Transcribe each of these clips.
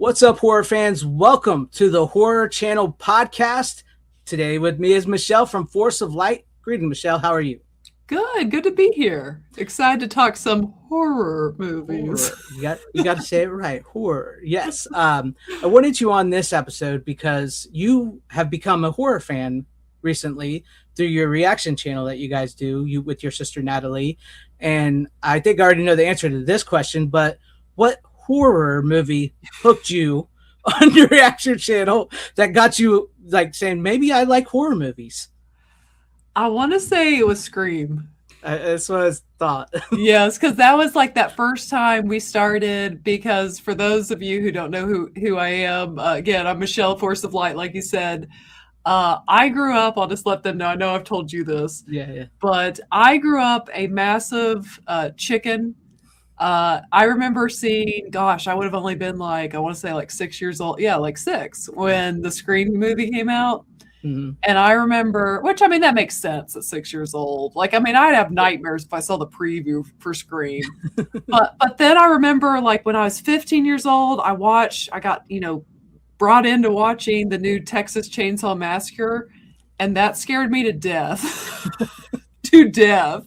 What's up, horror fans? Welcome to the Horror Channel podcast. Today with me is Michelle from Force of Light. Greetings, Michelle. How are you? Good to be here. Excited to talk some horror movies. Horror. You got to say it right. Horror. Yes. I wanted you on this episode because you have become a horror fan recently through your reaction channel that you guys do you with your sister Natalie. And I think I already know the answer to this question, but what horror movie hooked you on your reaction channel that got you like saying maybe I like horror movies? I want to say it was Scream. That's what I thought. Yes, because that was like that first time we started. Because for those of you who don't know who I am, again, I'm Michelle Force of Light, like you said. I grew up, I'll just let them know. I know I've told you this, Yeah. but I grew up a massive chicken. I remember seeing, gosh, I would have only been like, I want to say like 6 years old. Yeah, like six when the Scream movie came out. Mm-hmm. And I remember, which I mean, that makes sense at 6 years old. Like, I mean, I'd have nightmares if I saw the preview for Scream. But then I remember, like, when I was 15 years old, I got, brought into watching the new Texas Chainsaw Massacre, and that scared me to death. To death.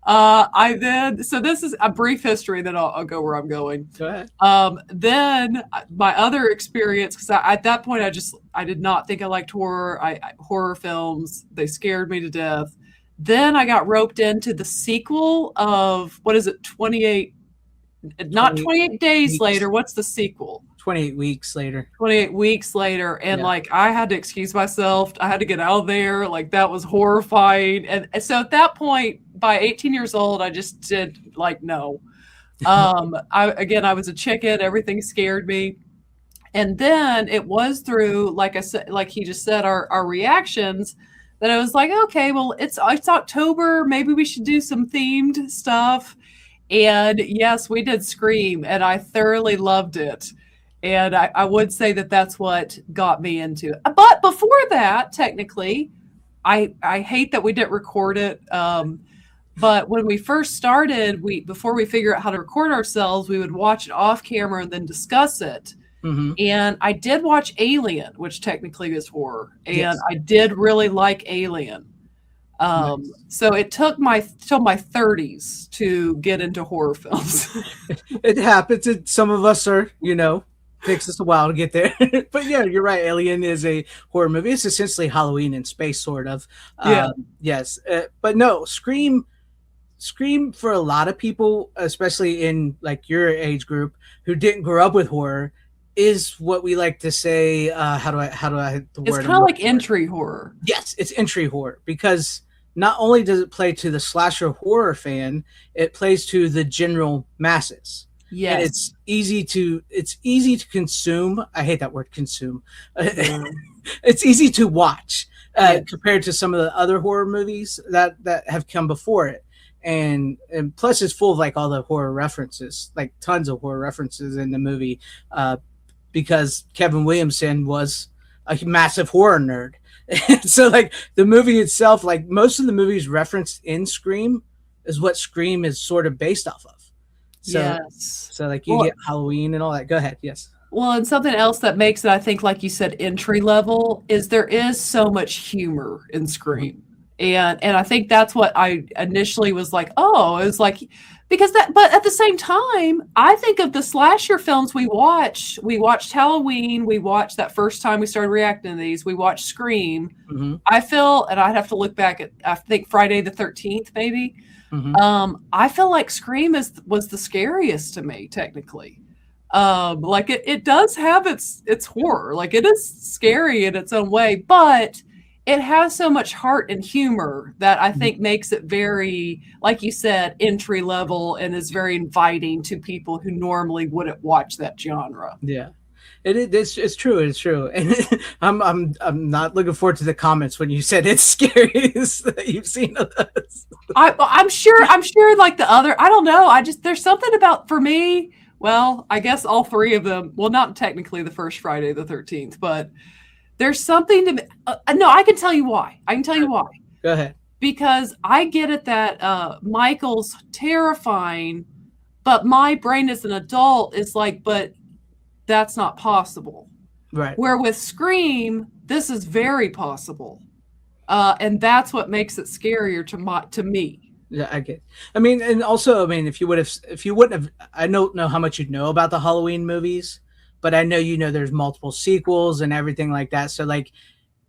So this is a brief history, then I'll go where I'm going. Go ahead. Then my other experience, because at that point I did not think I liked horror. Horror films, they scared me to death. Then I got roped into the sequel of, what is it, 28, not 28 days weeks. later. What's the sequel? 28 weeks later. 28 weeks later. And like, I had to excuse myself. I had to get out of there. Like, that was horrifying. And so at that point, by 18 years old, I just did like, no. I was a chicken. Everything scared me. And then it was through, like I said, like he just said, our reactions, that I was like, okay, well, it's October. Maybe we should do some themed stuff. And yes, we did Scream, and I thoroughly loved it. And I would say that that's what got me into it. But before that, technically, I hate that we didn't record it. But when we first started, before we figure out how to record ourselves, we would watch it off camera and then discuss it. Mm-hmm. And I did watch Alien, which technically is horror, and Yes. I did really like Alien. Nice. So it took till my 30s to get into horror films. It happens. Some of us are, takes us a while to get there. But yeah, you're right. Alien is a horror movie. It's essentially Halloween in space, sort of. Yeah. Yes. But no, Scream for a lot of people, especially in like your age group who didn't grow up with horror, is what we like to say. How do I the It's word? kind of like entry horror. Yes, it's entry horror because not only does it play to the slasher horror fan, it plays to the general masses. Yes. And it's easy to consume. I hate that word, consume. It's easy to watch compared to some of the other horror movies that have come before it. And plus it's full of like all the horror references, like tons of horror references in the movie, because Kevin Williamson was a massive horror nerd. So like the movie itself, like most of the movies referenced in Scream is what Scream is sort of based off of. So, yes. So like you get Halloween and all that. Go ahead. Yes. Well, and something else that makes it, I think, like you said, entry level, is there is so much humor in Scream. And I think that's what I initially was like, oh, it was like, because but at the same time, I think of the slasher films we watched Halloween, we watched that first time we started reacting to these, we watched Scream. Mm-hmm. I feel, and I'd have to look back at, I think Friday the 13th, maybe. Mm-hmm. I feel like Scream was the scariest to me, technically. Like it does have its horror, like it is scary in its own way, but it has so much heart and humor that I think makes it very, like you said, entry level, and is very inviting to people who normally wouldn't watch that genre. Yeah, it's true. It's true. And I'm not looking forward to the comments when you said it's scariest that you've seen of us. I'm sure like the other, I don't know. There's something about, for me, well, I guess all three of them, well, not technically the first Friday the 13th, but there's something to, no, I can tell you why. Go ahead. Because I get it that Michael's terrifying, but my brain as an adult is like, but that's not possible. Right. Where with Scream, this is very possible. And that's what makes it scarier to me. Yeah, I get. I mean, and also, I mean, if you wouldn't have, I don't know how much you know about the Halloween movies, but I know there's multiple sequels and everything like that. So, like,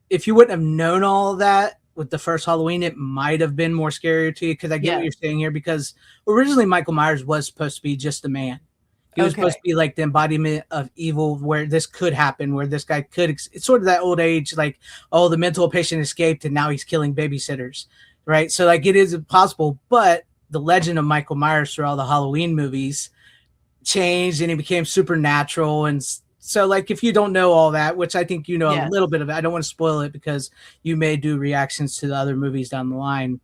if you wouldn't have known all of that with the first Halloween, it might have been more scarier to you. Because I get what you're saying here. Because originally Michael Myers was supposed to be just a man. He was supposed to be like the embodiment of evil, where this could happen, where this guy could. It's sort of that old age, like, oh, the mental patient escaped and now he's killing babysitters, right? So, like, it is possible, but the legend of Michael Myers through all the Halloween movies changed and he became supernatural. And so, like, if you don't know all that, which I think a little bit of it, I don't want to spoil it because you may do reactions to the other movies down the line.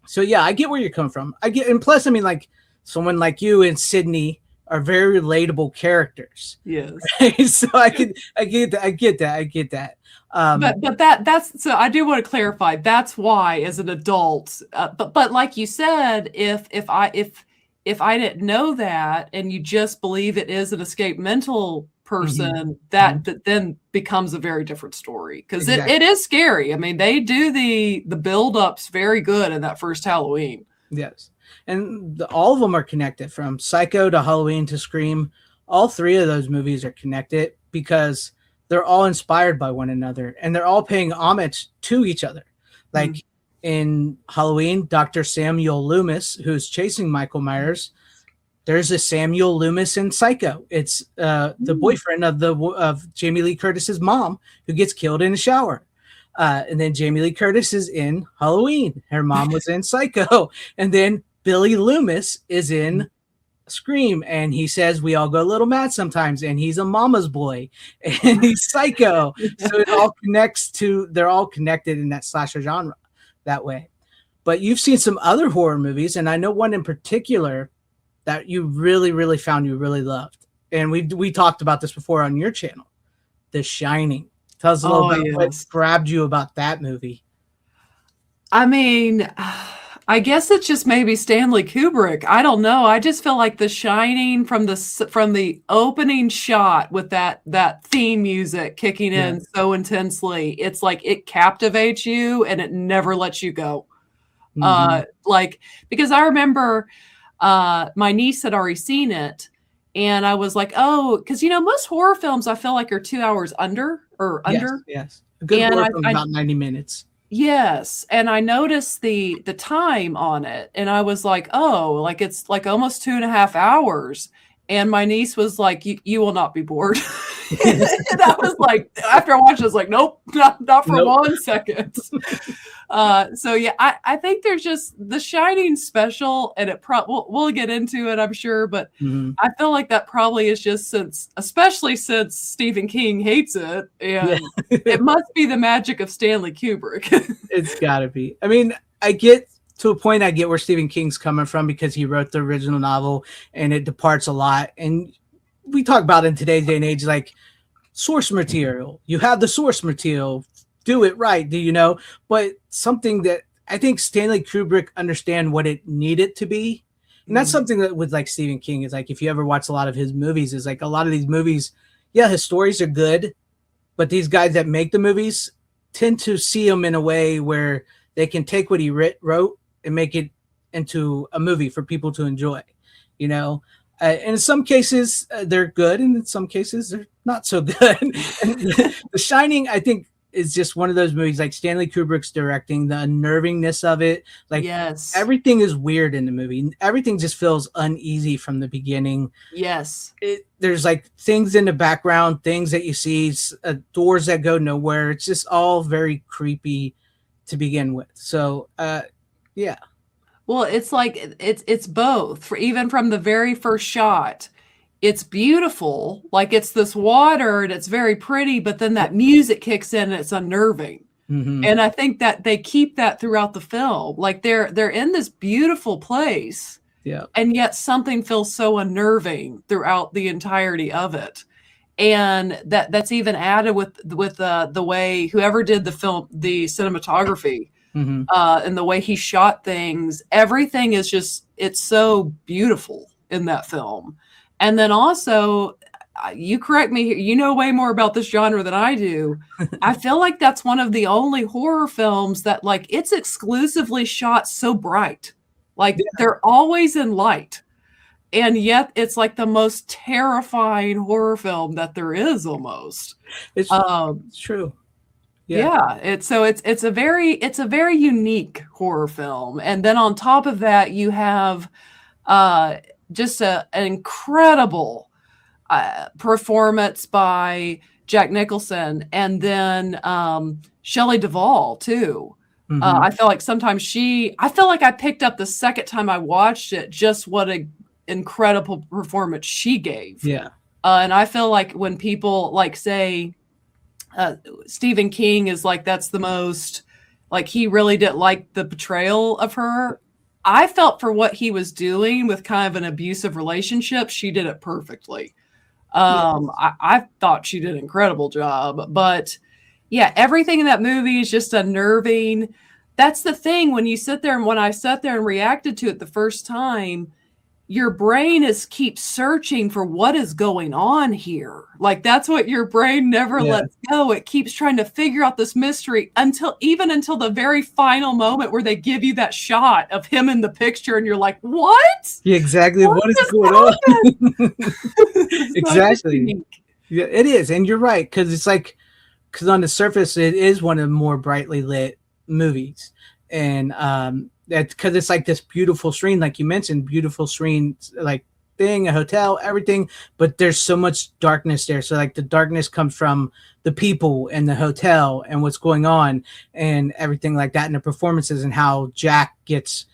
So, yeah, I get where you're coming from. And plus, I mean, like, someone like you and Sydney are very relatable characters. Yes. Right? So I get that. But that's so I do want to clarify. That's why, as an adult, but like you said, if I didn't know that and you just believe it is an escaped mental person, that then becomes a very different story, because it is scary. I mean, they do the build-ups very good in that first Halloween. Yes. And all of them are connected, from Psycho to Halloween to Scream. All three of those movies are connected because they're all inspired by one another and they're all paying homage to each other. Like in Halloween, Dr. Samuel Loomis, who's chasing Michael Myers, there's a Samuel Loomis in Psycho. It's the boyfriend of Jamie Lee Curtis's mom, who gets killed in the shower. And then Jamie Lee Curtis is in Halloween. Her mom was in Psycho. And then Billy Loomis is in Scream, and he says we all go a little mad sometimes, and he's a mama's boy, and he's Psycho. So it all connects they're all connected in that slasher genre that way. But you've seen some other horror movies, and I know one in particular that you really, really found you really loved. And we talked about this before on your channel, The Shining. Tell us a little bit what grabbed you about that movie. I mean, I guess it's just maybe Stanley Kubrick. I don't know. I just feel like The Shining, from the opening shot with that theme music kicking in so intensely, it's like it captivates you and it never lets you go. Like, because I remember my niece had already seen it, and I was like, oh, because most horror films I feel like are 2 hours under. Yes. A good horror film is about 90 minutes. Yes. And I noticed the time on it, and I was like, oh, like it's like almost 2.5 hours. And my niece was like, you will not be bored. And I was like, after I watched it, I was like, nope, not for 1 second. So yeah, I think there's just The Shining special, and we'll get into it, I'm sure, but I feel like that probably is just especially since Stephen King hates it, and it must be the magic of Stanley Kubrick. It's gotta be. I mean, I get where Stephen King's coming from, because he wrote the original novel and it departs a lot. And we talk about in today's day and age, like, source material. You have the source material, do it right, but something that I think Stanley Kubrick understand what it needed to be. And that's something that with like Stephen King is like, if you ever watch a lot of his movies, is like a lot of these movies, his stories are good, but these guys that make the movies tend to see them in a way where they can take what he wrote and make it into a movie for people to enjoy, and in some cases they're good, and in some cases they're not so good. And The Shining, I think, is just one of those movies, like Stanley Kubrick's directing, the unnervingness of it. Like, everything is weird in the movie. Everything just feels uneasy from the beginning. Yes. There's like things in the background, things that you see, doors that go nowhere. It's just all very creepy to begin with. So, yeah. Well, it's like it's both. Even from the very first shot, it's beautiful, like it's this water and it's very pretty, but then that music kicks in and it's unnerving. And I think that they keep that throughout the film. Like they're in this beautiful place, and yet something feels so unnerving throughout the entirety of it. And that's even added with the way whoever did the film, the cinematography, and the way he shot things, everything is just, it's so beautiful in that film. And then also, you correct me here, you know way more about this genre than I do. I feel like that's one of the only horror films that like it's exclusively shot so bright. Like they're always in light. And yet it's like the most terrifying horror film that there is almost. It's true. Yeah, it's a very unique horror film. And then on top of that, you have just an incredible performance by Jack Nicholson, and then Shelley Duvall too. Mm-hmm. I feel like sometimes I feel like I picked up the second time I watched it just what an incredible performance she gave. Yeah. And I feel like when people like say Stephen King is like, that's the most, like he really didn't like the portrayal of her. I felt for what he was doing with kind of an abusive relationship, she did it perfectly. I thought she did an incredible job, but yeah, everything in that movie is just unnerving. That's the thing when you sit there, and when I sat there and reacted to it the first time, your brain keeps searching for what is going on here. Like that's what your brain never lets go. It keeps trying to figure out this mystery until the very final moment where they give you that shot of him in the picture and you're like, what? Yeah, exactly. What is going on? Exactly. Yeah, it is. And you're right. Because on the surface, it is one of the more brightly lit movies. And because it's like this beautiful screen, like you mentioned, beautiful screen, like thing, a hotel, everything, but there's so much darkness there. So like the darkness comes from the people and the hotel and what's going on and everything like that, and the performances and how Jack gets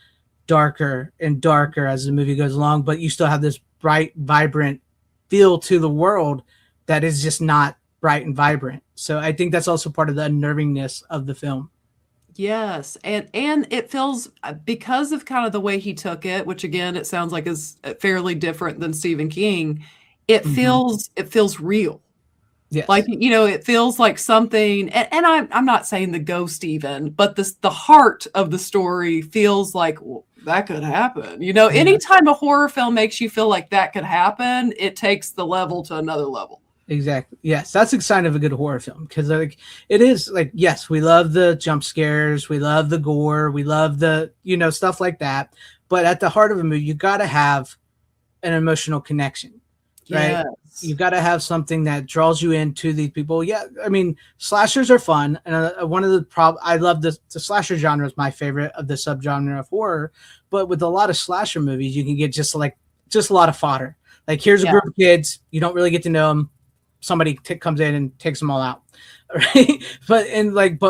darker and darker as the movie goes along, but you still have this bright, vibrant feel to the world that is just not bright and vibrant. So I think that's also part of the unnervingness of the film. Yes, and it feels, because of kind of the way he took it, which again it sounds like is fairly different than Stephen King. It feels real. Yes. Like, you know, it feels like something, and I'm not saying the ghost even, but the heart of the story feels like, well, that could happen. You know, anytime a horror film makes you feel like that could happen, it takes the level to another level. Exactly. Yes, that's a sign of a good horror film, because like it is like, yes, we love the jump scares, we love the gore, we love the, you know, stuff like that. But at the heart of a movie, you got to have an emotional connection, right? Yes. You got to have something that draws you into these people. Yeah, I mean, slashers are fun, and one of the I love the slasher genre is my favorite of the subgenre of horror. But with a lot of slasher movies, you can get just a lot of fodder. Like here's a group of kids, you don't really get to know them. Somebody comes in and takes them all out, right? But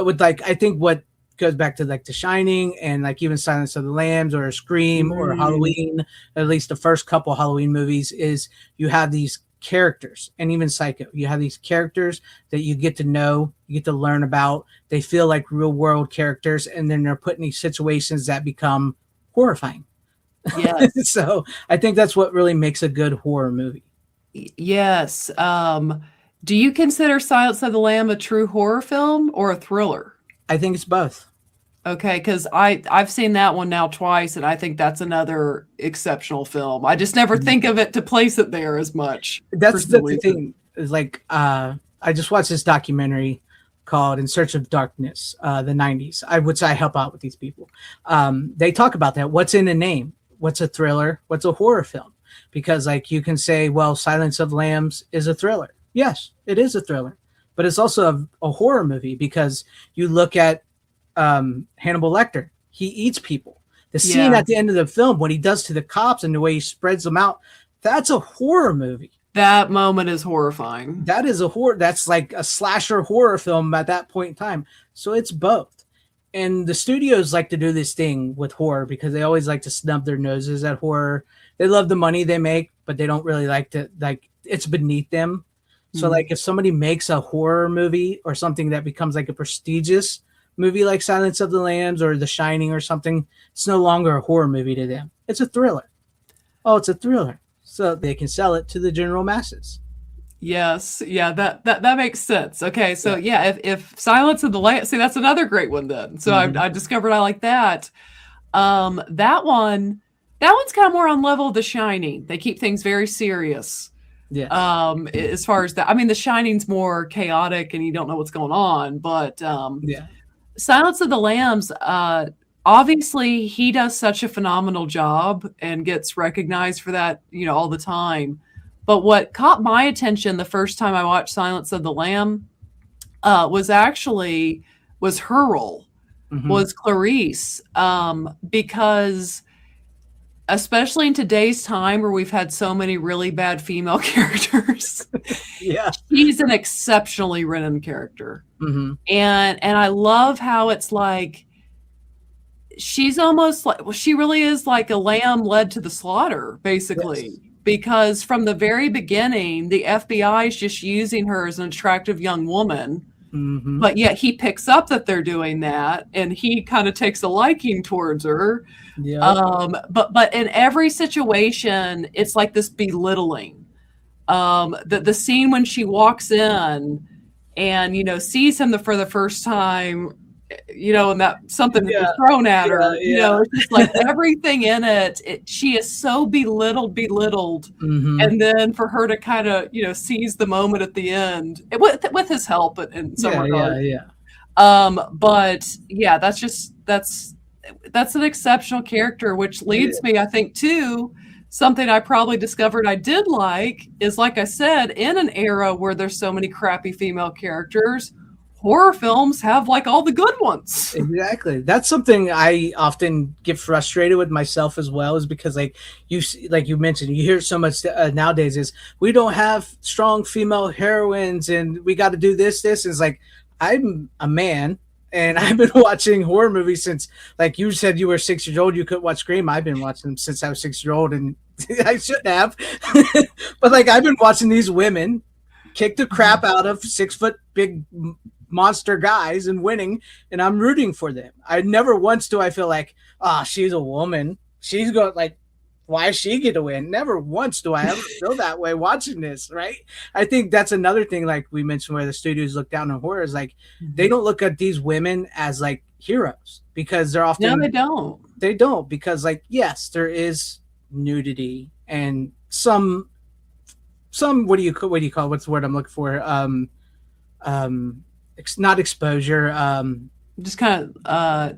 with I think what goes back to like The Shining and like even Silence of the Lambs or Scream or Halloween, at least the first couple Halloween movies, is you have these characters, and even Psycho, you have these characters that you get to know, you get to learn about. They feel like real world characters, and then they're put in these situations that become horrifying. Yes. So I think that's what really makes a good horror movie. Yes. Do you consider Silence of the Lamb a true horror film or a thriller? I think it's both. Okay, because I've seen that one now twice, and I think that's another exceptional film. I just never think of it to place it there as much. That's the thing. Is like I just watched this documentary called In Search of Darkness, the 90s, which I help out with these people. They talk about that. What's in the name? What's a thriller? What's a horror film? Because like you can say, well, Silence of Lambs is a thriller. Yes, it is a thriller, but it's also a horror movie, because you look at Hannibal Lecter. He eats people. The scene at the end of the film, what he does to the cops and the way he spreads them out, that's a horror movie. That moment is horrifying. That is a horror. That's like a slasher horror film at that point in time. So it's both. And the studios like to do this thing with horror because they always like to snub their noses at horror. They love the money they make, but they don't really like to, like, it's beneath them. So like if somebody makes a horror movie or something that becomes like a prestigious movie like Silence of the Lambs or The Shining or something, it's no longer a horror movie to them. It's a thriller. Oh, it's a thriller. So they can sell it to the general masses. Yes. Yeah, that makes sense. Okay. So if Silence of the Lambs, see, that's another great one then. So I discovered I like that. That one's kind of more on level of The Shining. They keep things very serious. Yes. As far as that, I mean, The Shining's more chaotic and you don't know what's going on, but Yeah. Silence of the Lambs, obviously he does such a phenomenal job and gets recognized for that, all the time. But what caught my attention the first time I watched Silence of the Lamb was her role, Mhm. was Clarice, because especially in today's time where we've had so many really bad female characters, Yeah. she's an exceptionally written character. Mhm. And I love how it's like she's almost like, well, she really is like a lamb led to the slaughter, basically. Yes. Because from the very beginning, the FBI is just using her as an attractive young woman. Mhm. But yet he picks up that they're doing that, and he kind of takes a liking towards her. Yeah. But in every situation, it's like this belittling. The scene when she walks in and sees him for the first time, and that something that was thrown at her, it's just like everything in it, she is so belittled, Mhm. and then for her to kind of seize the moment at the end with his help in some regard. But yeah, that's an exceptional character, which leads me, I think, to something I probably discovered I did is, like I said, in an era where there's so many crappy female characters, horror films have like all the good ones. Exactly. That's something I often get frustrated with myself as well, is because like you mentioned, you hear so much nowadays is we don't have strong female heroines and we got to do this. It's like, I'm a man and I've been watching horror movies since, like you said, you were 6 years old. You couldn't watch Scream. I've been watching them since I was 6 years old, and I shouldn't have. But like, I've been watching these women kick the crap out of 6 foot big monster guys and winning, and I'm rooting for them. I never once do I feel like, she's a woman. She's going like, why is she get to win? Never once do I ever feel that way watching this, right? I think that's another thing, like we mentioned, where the studios look down on horror is like they don't look at these women as like heroes, because they're often No, they don't. They don't, because like, yes, there is nudity and some what do you call what's the word I'm looking for? Not exposure. Just kind of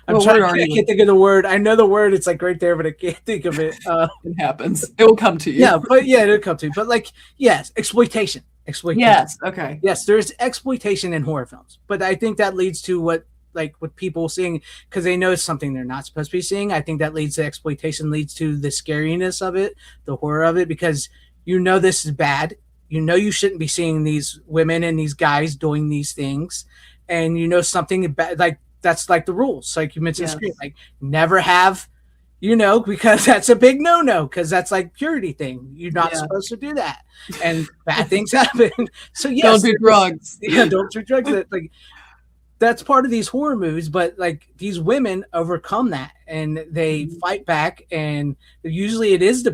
I can't think of the word. I know the word. It's like right there, but I can't think of it. It happens. It will come to you. It'll come to you. But like, yes, exploitation. Yes. Okay. Yes, there's exploitation in horror films, but I think that leads to what people seeing, because they know it's something they're not supposed to be seeing. I think that leads to exploitation, leads to the scariness of it, the horror of it, because this is bad. You shouldn't be seeing these women and these guys doing these things, and something bad, like that's like the rules, like you mentioned. Screen, like never have, because that's a big no, because that's like purity thing. You're not supposed to do that, and bad things happen. So yes, don't do drugs. Don't do drugs. Like that's part of these horror movies, but like these women overcome that and they fight back, and usually it is the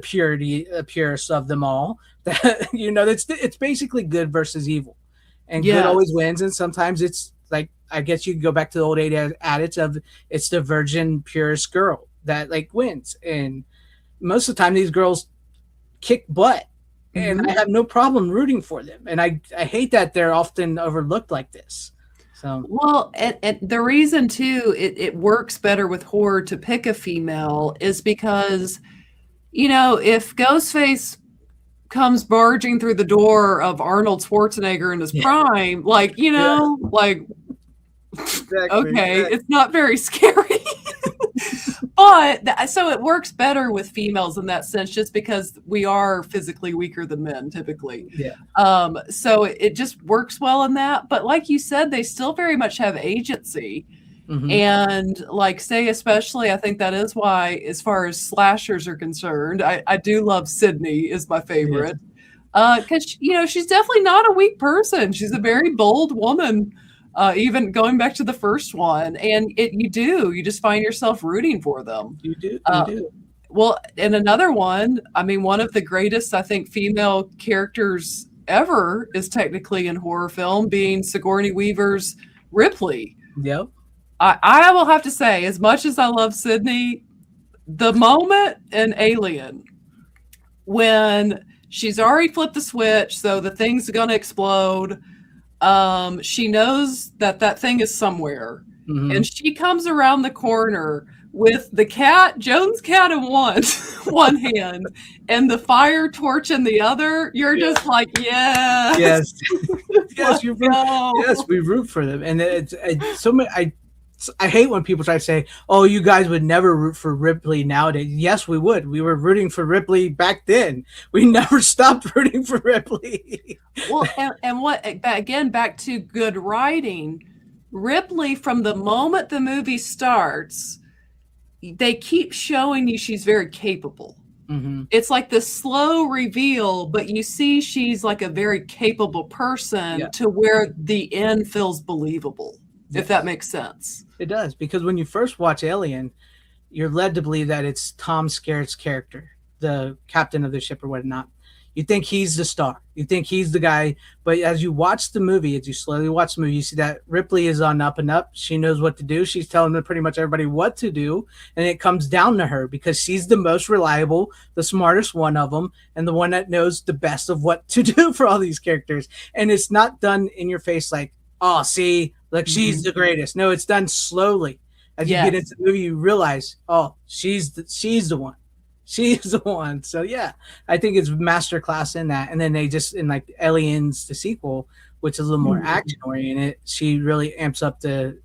purest of them all. That it's basically good versus evil, and good always wins. And sometimes it's like, I guess you could go back to the old adage of it's the virgin purest girl that like wins, and most of the time these girls kick butt, and I have no problem rooting for them, and I hate that they're often overlooked like this. So well, and the reason too it works better with horror to pick a female is because if Ghostface comes barging through the door of Arnold Schwarzenegger in his prime, like exactly. Okay, it's not very scary. But so it works better with females in that sense, just because we are physically weaker than men typically. So it just works well in that. But like you said, they still very much have agency. And like, say, especially, I think that is why, as far as slashers are concerned, I do love Sydney is my favorite. Because she's definitely not a weak person. She's a very bold woman. Even going back to the first one, and you just find yourself rooting for them. You do. Well, in another one, I mean, one of the greatest, I think, female characters ever is technically in horror film, being Sigourney Weaver's Ripley. Yep. I will have to say, as much as I love Sydney, the moment in Alien when She's already flipped the switch, so the thing's going to explode. She knows that that thing is somewhere. Mhm. And she comes around the corner with the cat, Joan's cat in one hand, and the fire torch in the other. You're just like, yes, Yes, yes, let's go. yes, we root for them, and it's so many. I hate when people try to say, "Oh, you guys would never root for Ripley nowadays." Yes, we would. We were rooting for Ripley back then. We never stopped rooting for Ripley. Well, and what again? Back to good writing. Ripley, from the moment the movie starts, they keep showing you she's very capable. Mm-hmm. It's like the slow reveal, but you see she's like a very capable person to where the end feels believable, if that makes sense. It does, because when you first watch Alien, you're led to believe that it's Tom Skerritt's character, the captain of the ship or whatnot. You think he's the star. You think he's the guy. But as you watch the movie, as you slowly watch the movie, you see that Ripley is on up and up. She knows what to do. She's telling pretty much everybody what to do. And it comes down to her because she's the most reliable, the smartest one of them, and the one that knows the best of what to do for all these characters. And it's not done in your face like, oh, see, like she's the greatest. No, it's done slowly. As you get into the movie, you realize, oh, she's the one. She's the one. So yeah, I think it's masterclass in that. And then they just in like Aliens, the sequel, which is a little more action oriented, she really amps up the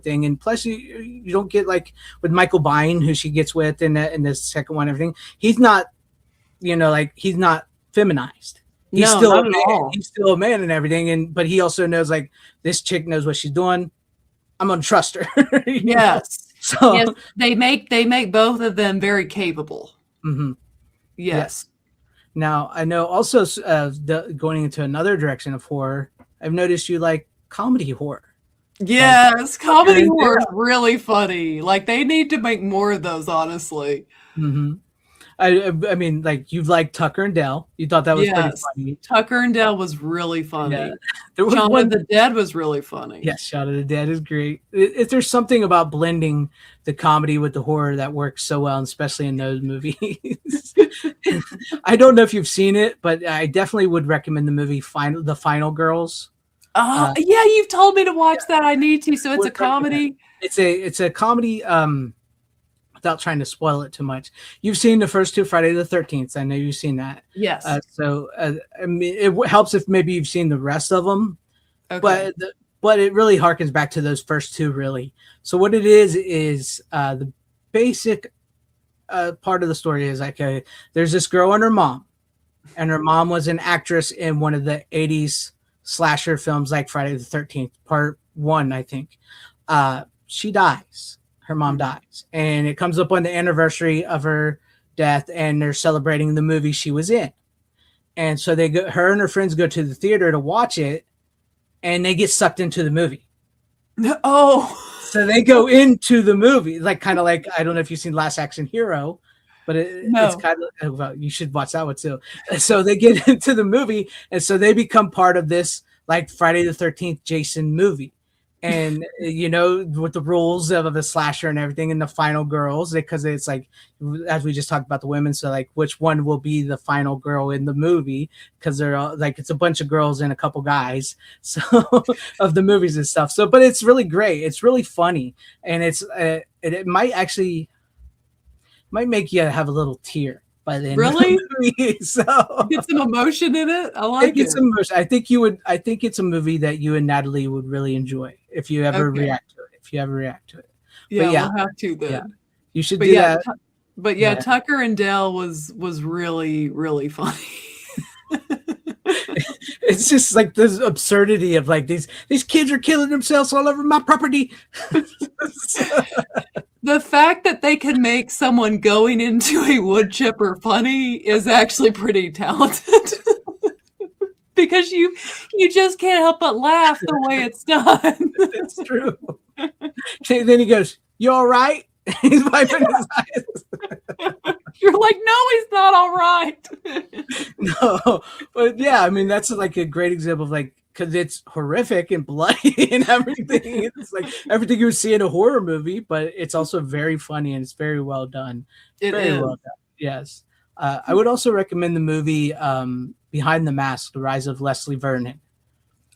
thing. And plus, you don't get like with Michael Biehn, who she gets with in the second one. Everything, he's not, he's not feminized. He's still a man. He's still a man and everything. But he also knows like this chick knows what she's doing. I'm gonna trust her. Yes. So yes, they make both of them very capable. Mm-hmm. Yes. Now I know also going into another direction of horror. I've noticed you like comedy horror. Yes, comedy horror is really funny. Like they need to make more of those, honestly. Mm-hmm. I mean, like you liked Tucker and Dale. You thought that was pretty funny. Tucker and Dale was really funny. Yeah. Shaun of the Dead was really funny. Yes, Shaun of the Dead is great. If there's something about blending the comedy with the horror that works so well, especially in those movies. I don't know if you've seen it, but I definitely would recommend the movie The Final Girls. Yeah, you've told me to watch that. I need to. So it's a comedy. It's a comedy. Without trying to spoil it too much, you've seen the first two Friday the 13th. I know you've seen that. Yes. I mean, it helps if maybe you've seen the rest of them. Okay. But it really harkens back to those first two, really. So what it is the basic part of the story is like there's this girl and her mom was an actress in one of the 80s slasher films like Friday the 13th, part 1, I think. She dies. Her mom dies, and it comes up on the anniversary of her death, and they're celebrating the movie she was in. And so her and her friends go to the theater to watch it, and they get sucked into the movie. Oh, so they go into the movie, like kind of like, I don't know if you've seen Last Action Hero, but it's kind of, well, you should watch that one too. So they get into the movie, and so they become part of this like Friday the 13th Jason movie. And with the rules of a slasher and everything, and the final girls, because it's like, as we just talked about the women, so like which one will be the final girl in the movie, because they're all, like, it's a bunch of girls and a couple guys, so of the movies and stuff. So but it's really great, it's really funny, and it might make you have a little tear by the end of the movie. So get some emotion in it. I like it. Some emotion. I think it's a movie that you and Natalie would really enjoy if you ever react to it. Yeah, we'll have to then. Yeah. You should do that. But yeah, Tucker and Dale was really, really funny. It's just like this absurdity of like these kids are killing themselves all over my property. The fact that they can make someone going into a wood chipper funny is actually pretty talented. Because you just can't help but laugh the way it's done. It's true. Then he goes, "You all right?" He's wiping his eyes. You're like, "No, he's not all right." No, but yeah, I mean that's like a great example of like, because it's horrific and bloody and everything. It's like everything you would see in a horror movie, but it's also very funny and it's very well done. It very is. well done. Yes. I would also recommend the movie Behind the Mask: The Rise of Leslie Vernon.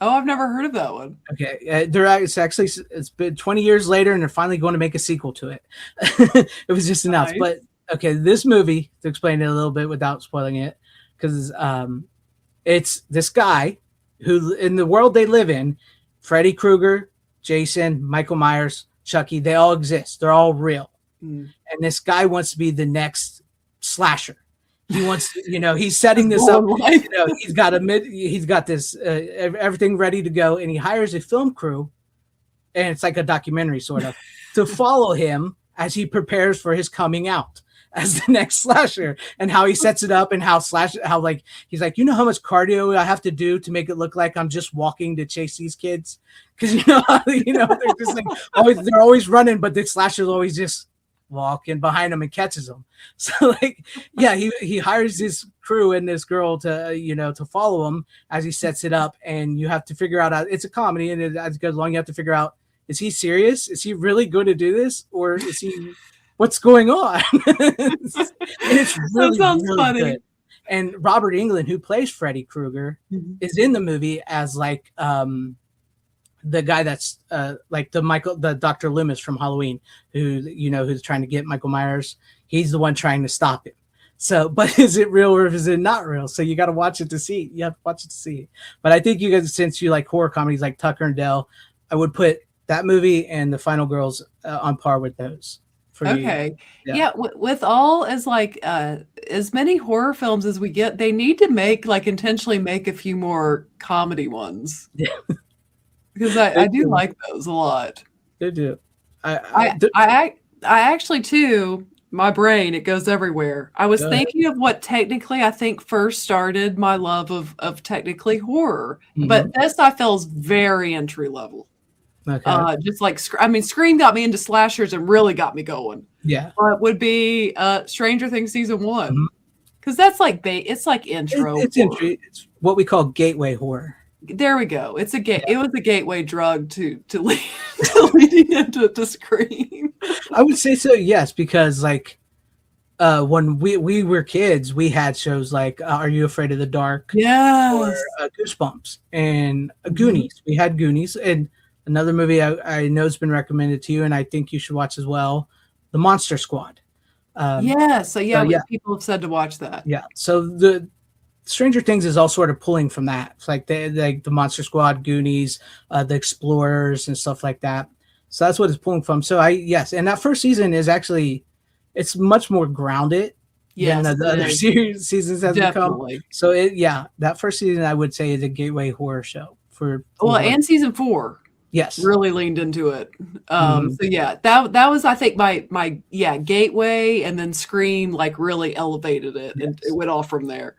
Oh, I've never heard of that one. Okay, it's been 20 years later, and they're finally going to make a sequel to it. It was just announced, Nice. but okay, this movie, to explain it a little bit without spoiling it, because it's this guy who, in the world they live in, Freddy Krueger, Jason, Michael Myers, Chucky, they all exist. They're all real, and this guy wants to be the next slasher. He wants to, he's setting this up. He's got this everything ready to go, and he hires a film crew, and it's like a documentary sort of, to follow him as he prepares for his coming out as the next slasher, and how he sets it up, and how he's like, how much cardio I have to do to make it look like I'm just walking to chase these kids, because they're just like they're always running, but the slasher's always just walking behind him and catches him. So he hires this crew and this girl to to follow him as he sets it up, and you have to figure out, it's a comedy, and as it goes along you have to figure out, is he serious? Is he really going to do this, or is he what's going on? It's really, that sounds really funny. good. And Robert Englund, who plays Freddy Krueger, is in the movie as the guy that's the Dr. Loomis from Halloween, who's trying to get Michael Myers. He's the one trying to stop him. So, but is it real or is it not real? So you got to watch it to see. You have to watch it to see. But I think you guys, since you like horror comedies like Tucker and Dale, I would put that movie and The Final Girls on par with those. Okay. Yeah. With all as as many horror films as we get, they need to intentionally make a few more comedy ones. Yeah. Because I do like those a lot. They do. I actually too, my brain, it goes everywhere. I was thinking of what technically I think first started my love of technically horror, but this I feel is very entry level. Okay. Scream got me into slashers and really got me going. Yeah. But would be Stranger Things season 1, because that's it's like intro. It's entry. It's what we call gateway horror. There we go. It was a gateway drug to leading into Scream. I would say so, yes, because when we were kids, we had shows like Are You Afraid of the Dark? Yes. Or Goosebumps and Goonies. We had Goonies, and another movie I know has been recommended to you, and I think you should watch as well, The Monster Squad. People have said to watch that. Yeah, so the Stranger Things is all sort of pulling from that. It's like the Monster Squad, Goonies, the Explorers, and stuff like that. So that's what it's pulling from. So and that first season is actually, it's much more grounded than the other seasons has become. So that first season I would say is a gateway horror show for and season 4. Yes, really leaned into it. So that was, I think, my gateway, and then Scream really elevated it, and it went off from there.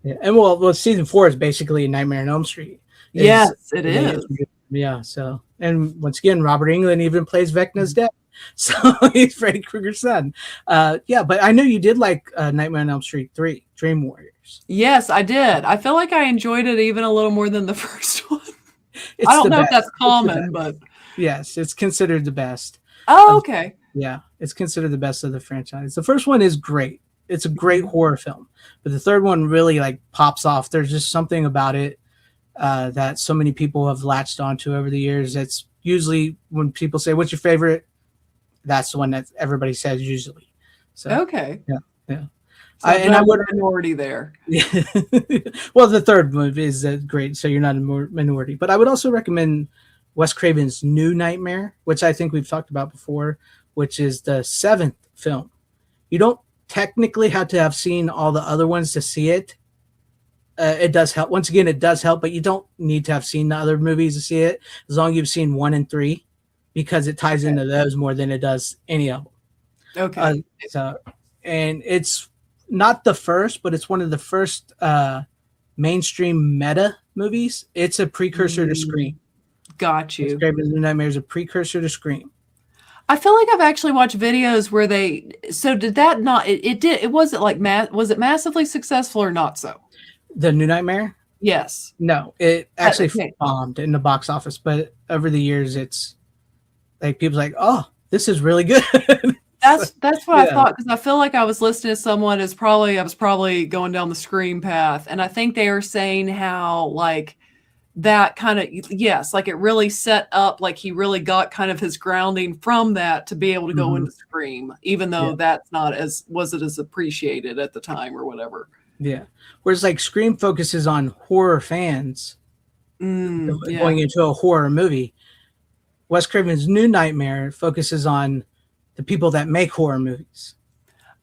Yeah. And season 4 is basically Nightmare on Elm Street. Yes, it is. Yeah. So, and once again, Robert Englund even plays Vecna's dad, so he's Freddy Krueger's son. But I know you did like Nightmare on Elm Street 3, Dream Warriors. Yes, I did. I feel like I enjoyed it even a little more than the first one. I don't know if that's common, but yes, it's considered the best. Oh, okay. Yeah, it's considered the best of the franchise. The first one is great. It's a great horror film, but the third one really pops off. There's just something about it that so many people have latched onto over the years. It's usually when people say, "What's your favorite?" That's the one that everybody says usually. So okay, yeah. So I would minority there. Yeah. Well, the third movie is great, so you're not a minority. But I would also recommend Wes Craven's New Nightmare, which I think we've talked about before, which is the 7th film. You don't technically have to have seen all the other ones to see it. It does help. Once again, it does help, but you don't need to have seen the other movies to see it, as long as you've seen 1 and 3, because it ties into those more than it does any of them. Okay. And it's not the first, but it's one of the first mainstream meta movies. It's a precursor to Scream. Got you. Craven's New Nightmare is a precursor to Scream. I feel like I've actually watched videos where did that not, it wasn't was it massively successful or not so? The New Nightmare? Yes. No, it actually bombed in the box office, but over the years it's people's like, oh, this is really good. That's what I Yeah. thought, because I feel like I was listening to someone as probably I was probably going down the Scream path, and I think they were saying how like that kind of, yes, like it really set up, like he really got kind of his grounding from that to be able to go Mhm. into Scream, even Yeah. though that's not as wasn't as appreciated at the time or whatever. Yeah. Whereas like Scream focuses on horror fans Yeah. going into a horror movie. Wes Craven's New Nightmare focuses on the people that make horror movies.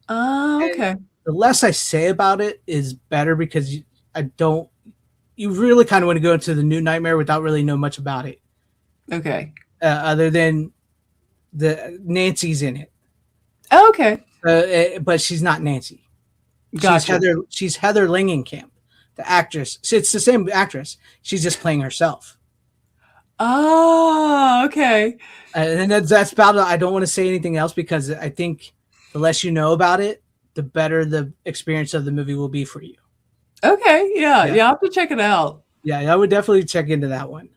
Oh, And okay. the less I say about it is better because I don't. You really kind of want to go into the New Nightmare without really know much about it, Okay. other than the Nancy's in it, Oh, okay. but she's not Nancy. She's Gotcha. Heather. She's Heather Langenkamp, the actress. So it's the same actress. She's just playing herself. Oh, okay. And that's about it. I don't want to say anything else because I think the less you know about it, the better the experience of the movie will be for you. Okay. Yeah. Yeah, Yeah. I'll have to check it out. yeah, I would definitely check into that one.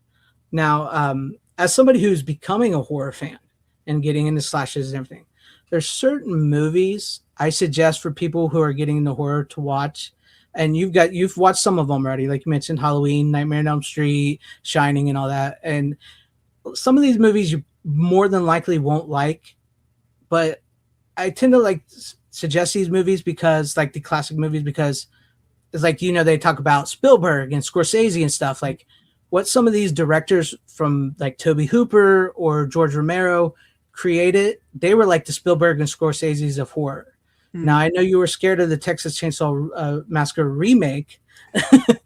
Now, as somebody who's becoming a horror fan and getting into slashes and everything, there's certain movies I suggest for people who are getting into horror to watch. And you've watched some of them already, like you mentioned, Halloween, Nightmare on Elm Street, Shining, and all that. And some of these movies you more than likely won't like, but I tend to like suggest these movies because like the classic movies because it's like they talk about Spielberg and Scorsese and stuff like what some of these directors from like Toby Hooper or George Romero created. They were like the Spielberg and Scorsese's of horror. Now I know you were scared of the Texas Chainsaw Massacre remake. I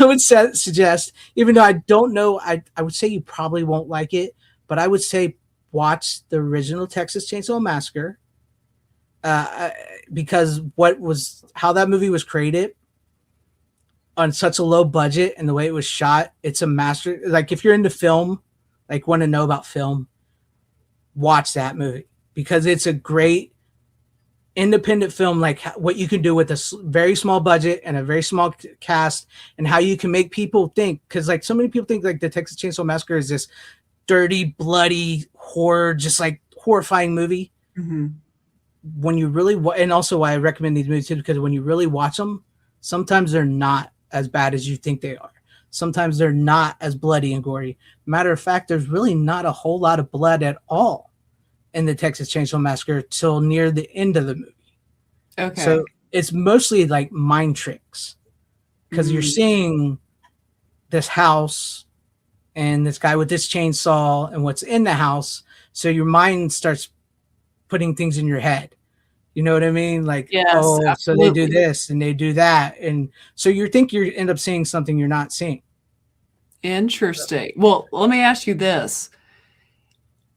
would suggest, even though I don't know, I would say you probably won't like it, but I would say watch the original Texas Chainsaw Massacre uh, because how that movie was created on such a low budget and the way it was shot, it's a master. Like if you're into film, like want to know about film, watch that movie because it's a great independent film, like what you can do with a very small budget and a very small cast and how you can make people think. Because like so many people think like the Texas Chainsaw Massacre is this dirty, bloody horror, just like horrifying movie. Mm-hmm. When you really and also why I recommend these movies too, because when you really watch them, sometimes they're not as bad as you think they are. Sometimes they're not as bloody and gory. Matter of fact, there's really not a whole lot of blood at all in the Texas Chainsaw Massacre till near the end of the movie. Okay. So it's mostly like mind tricks because you're seeing this house and this guy with this chainsaw and what's in the house. So your mind starts putting things in your head. You know what I mean? Like, Yes, oh, absolutely. so they do this and they do that. And so you think you end up seeing something you're not seeing. Interesting. Well, let me ask you this.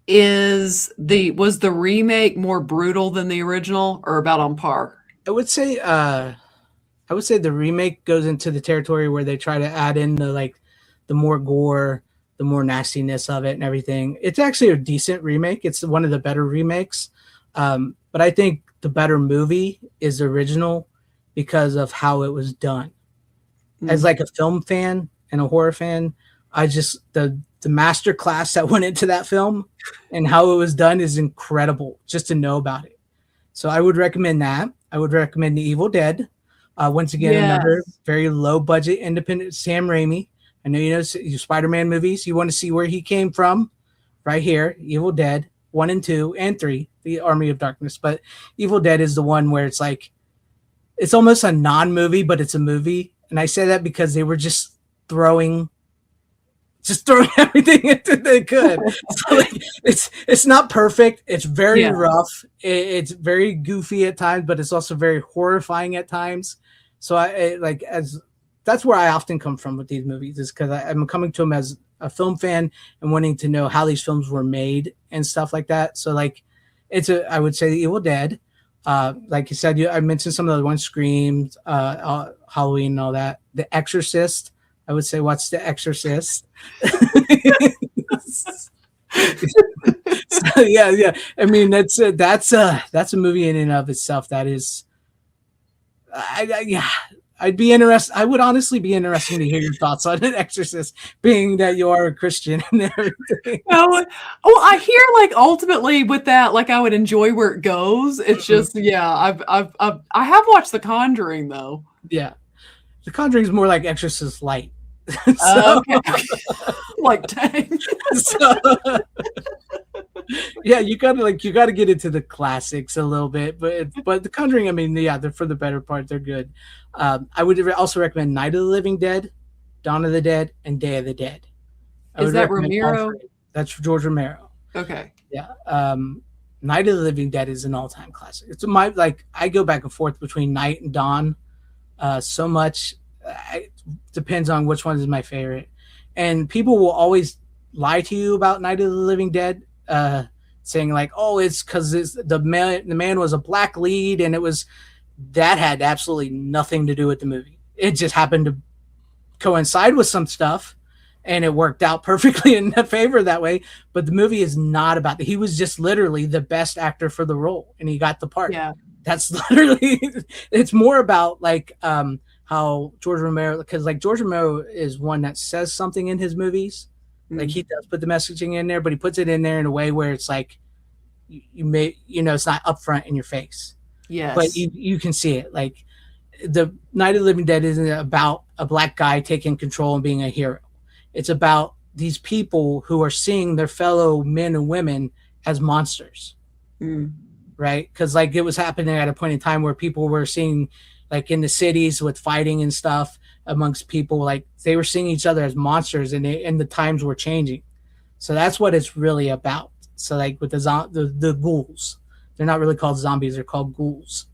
Was the remake more brutal than the original or about on par? I would say the remake goes into the territory where they try to add in the more gore, the more nastiness of it and everything. It's actually a decent remake. It's one of the better remakes. But I think the better movie is the original because of how it was done. As like a film fan and a horror fan, I just the master class that went into that film and how it was done is incredible just to know about it. So I would recommend that. I would recommend The Evil Dead. Once again, another very low budget independent Sam Raimi. I know you know Spider-Man movies. You want to see where he came from, right here. Evil Dead 1 and 2 and 3, The Army of Darkness. But Evil Dead is the one where it's like it's almost a non-movie, but it's a movie. And I say that because they were just throwing everything into they could. So like, it's not perfect. It's very rough. It's very goofy at times, but it's also very horrifying at times. So that's where I often come from with these movies is because I'm coming to them as a film fan and wanting to know how these films were made and stuff like that. So like, I would say The Evil Dead. Like you said, I mentioned some of the ones, Scream, Halloween, and all that. The Exorcist. I would say watch The Exorcist. So, yeah. I mean, that's a movie in and of itself that is, I'd be interested. I would honestly be interesting to hear your thoughts on an Exorcist, being that you are a Christian and everything. Oh, I hear like ultimately with that, like I would enjoy where it goes. It's just, yeah, I have watched The Conjuring though. Yeah, The Conjuring is more like Exorcist light. Okay. Like, dang. So, yeah, you gotta get into the classics a little bit, but The Conjuring, I mean, yeah, they're for the better part, they're good. I would also recommend Night of the Living Dead, Dawn of the Dead, and Day of the Dead. Is that Romero? That's George Romero. Okay. Yeah. Night of the Living Dead is an all-time classic. It's I go back and forth between Night and Dawn so much. It depends on which one is my favorite. And people will always lie to you about Night of the Living Dead, saying like, "Oh, it's because the man was a black lead, and that had absolutely nothing to do with the movie. It just happened to coincide with some stuff, and it worked out perfectly in favor that way. But the movie is not about that. He was just literally the best actor for the role, and he got the part. Yeah, that's literally. It's more about like how George Romero, because like George Romero is one that says something in his movies. Like he does put the messaging in there, but he puts it in there in a way where it's like it's not upfront in your face. Yes. But you can see it. Like the Night of the Living Dead isn't about a black guy taking control and being a hero. It's about these people who are seeing their fellow men and women as monsters. Right? Because like it was happening at a point in time where people were seeing, like in the cities with fighting and stuff amongst people, like they were seeing each other as monsters, and the times were changing. So that's what it's really about. So like with the ghouls, they're not really called zombies; they're called ghouls.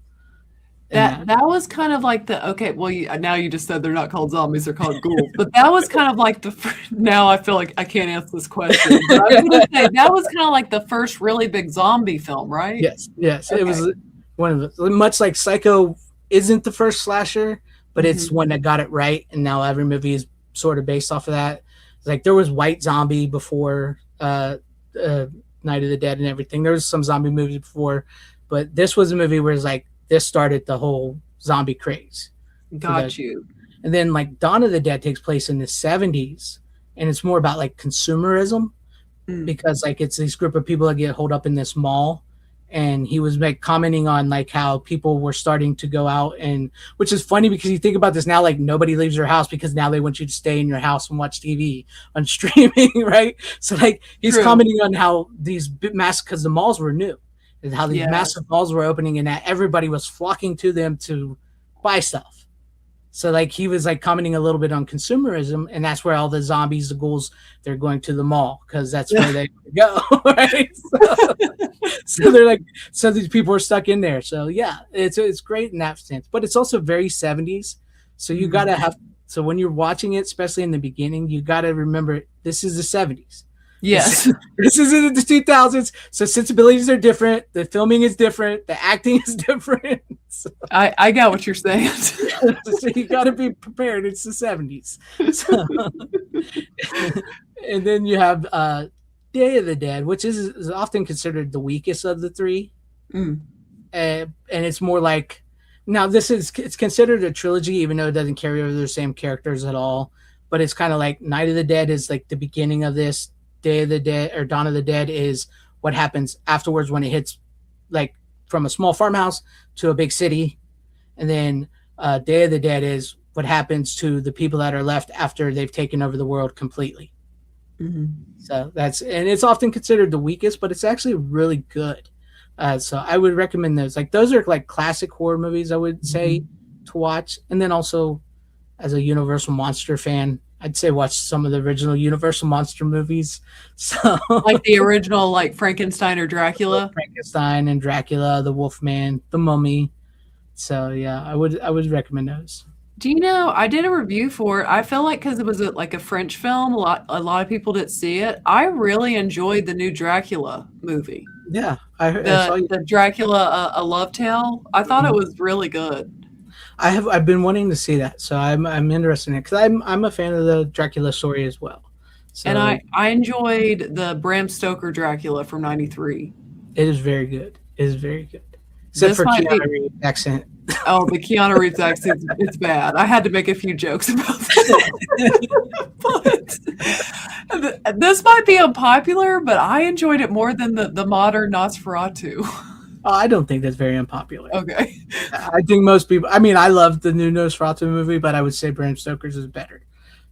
That was kind of like now you just said they're not called zombies, they're called ghouls. But that was kind of like now I feel like I can't answer this question. But I was going to say that was kind of like the first really big zombie film, right? Yes. Okay. It was one of the, much like Psycho isn't the first slasher, but it's one that got it right, and now every movie is sort of based off of that. Like there was White Zombie before Night of the Dead and everything. There was some zombie movies before, but this was a movie where it's like this started the whole zombie craze. Got you. And then like Dawn of the Dead takes place in the 70s, and it's more about like consumerism because like it's this group of people that get holed up in this mall. And he was like commenting on like how people were starting to go out, and which is funny because you think about this now, like nobody leaves their house because now they want you to stay in your house and watch TV on streaming, right? So like he's commenting on how these because the malls were new, and how these massive malls were opening, and that everybody was flocking to them to buy stuff. So like he was like commenting a little bit on consumerism, and that's where all the zombies, the ghouls, they're going to the mall because that's where they go, right? So they're like, so these people are stuck in there. So yeah, it's great in that sense, but it's also very 70s. So you gotta have. So when you're watching it, especially in the beginning, you gotta remember this is the 70s. Yes. This isn't the 2000s. So sensibilities are different. The filming is different. The acting is different. So, I got what you're saying. So you got to be prepared. It's the 70s. So, and then you have Day of the Dead, which is often considered the weakest of the three. And it's more like, now it's considered a trilogy, even though it doesn't carry over the same characters at all. But it's kind of like Night of the Dead is like the beginning of this. Day of the Dead or Dawn of the Dead is what happens afterwards when it hits like from a small farmhouse to a big city. And then Day of the Dead is what happens to the people that are left after they've taken over the world completely. So and it's often considered the weakest, but it's actually really good. So I would recommend those. Like those are like classic horror movies, I would say, to watch. And then also as a Universal Monster fan, I'd say watch some of the original Universal Monster movies. So like the original, like Frankenstein or Dracula. Frankenstein and Dracula, the Wolfman, the Mummy. So yeah, I would recommend those. Do you know, I did a review for it. I feel like because it was like a French film, a lot of people didn't see it. I really enjoyed the new Dracula movie. Yeah, the Dracula A Love Tale. I thought it was really good. I've been wanting to see that, so I'm interested in it because I'm a fan of the Dracula story as well. So, and I enjoyed the Bram Stoker Dracula from '93. It is very good. It is very good, except for Keanu Reeves' accent. Oh, the Keanu Reeves accent, it's bad. I had to make a few jokes about that. But this might be unpopular, but I enjoyed it more than the modern Nosferatu. Oh, I don't think that's very unpopular. Okay. I think most people. I mean, I love the new Nosferatu movie, but I would say Bram Stoker's is better.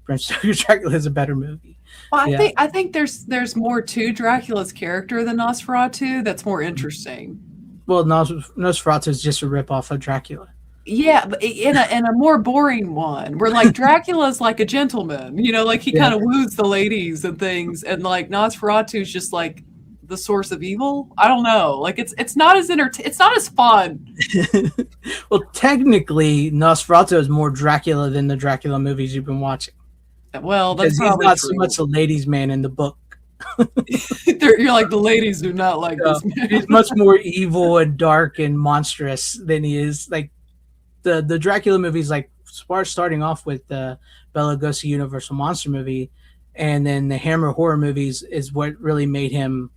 Bram Stoker's Dracula is a better movie. Well, I think there's more to Dracula's character than Nosferatu that's more interesting. Well, Nosferatu is just a ripoff of Dracula. Yeah, but in a more boring one, where like Dracula's like a gentleman, like he kind of woos the ladies and things, and like Nosferatu's just like the source of evil. I don't know, like it's not as it's not as fun. Well, technically, Nosferatu is more Dracula than the Dracula movies you've been watching. Well, that's he's not so much a ladies' man in the book. You're like, the ladies do not like this man. He's much more evil and dark and monstrous than he is like the Dracula movies. Like starting off with the Bela Lugosi Universal Monster movie, and then the Hammer horror movies is what really made him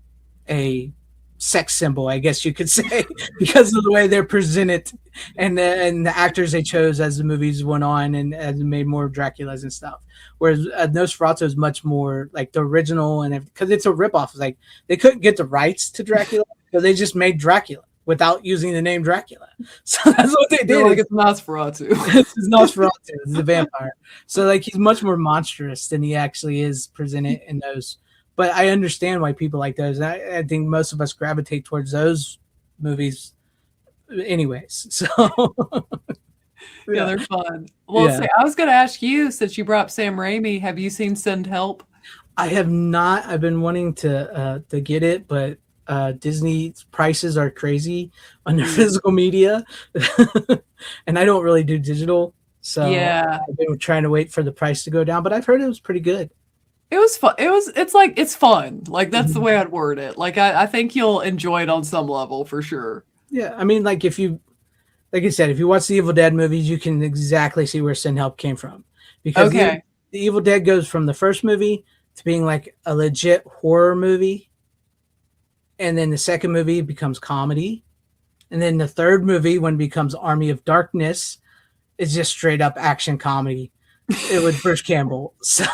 a sex symbol, I guess you could say, because of the way they're presented and the actors they chose as the movies went on and as made more Draculas and stuff. Whereas Nosferatu is much more like the original, and because it's a ripoff, like they couldn't get the rights to Dracula, so they just made Dracula without using the name Dracula. So that's what they did. Like it's Nosferatu. It's Nosferatu. It's a vampire. So like he's much more monstrous than he actually is presented in those. But I understand why people like those. I think most of us gravitate towards those movies anyways. So yeah, they're fun. Well, see, I was going to ask you, since you brought up Sam Raimi, have you seen Send Help? I have not. I've been wanting to get it, but Disney's prices are crazy on their physical media. And I don't really do digital. So yeah, I've been trying to wait for the price to go down, but I've heard it was pretty good. It was fun. It's fun. Like that's the way I'd word it. Like I think you'll enjoy it on some level for sure. Yeah. I mean, like like I said, if you watch the Evil Dead movies, you can exactly see where Send Help came from. Because the Evil Dead goes from the first movie to being like a legit horror movie. And then the second movie becomes comedy. And then the third movie, when it becomes Army of Darkness, is just straight up action comedy. It with Bruce Campbell. So,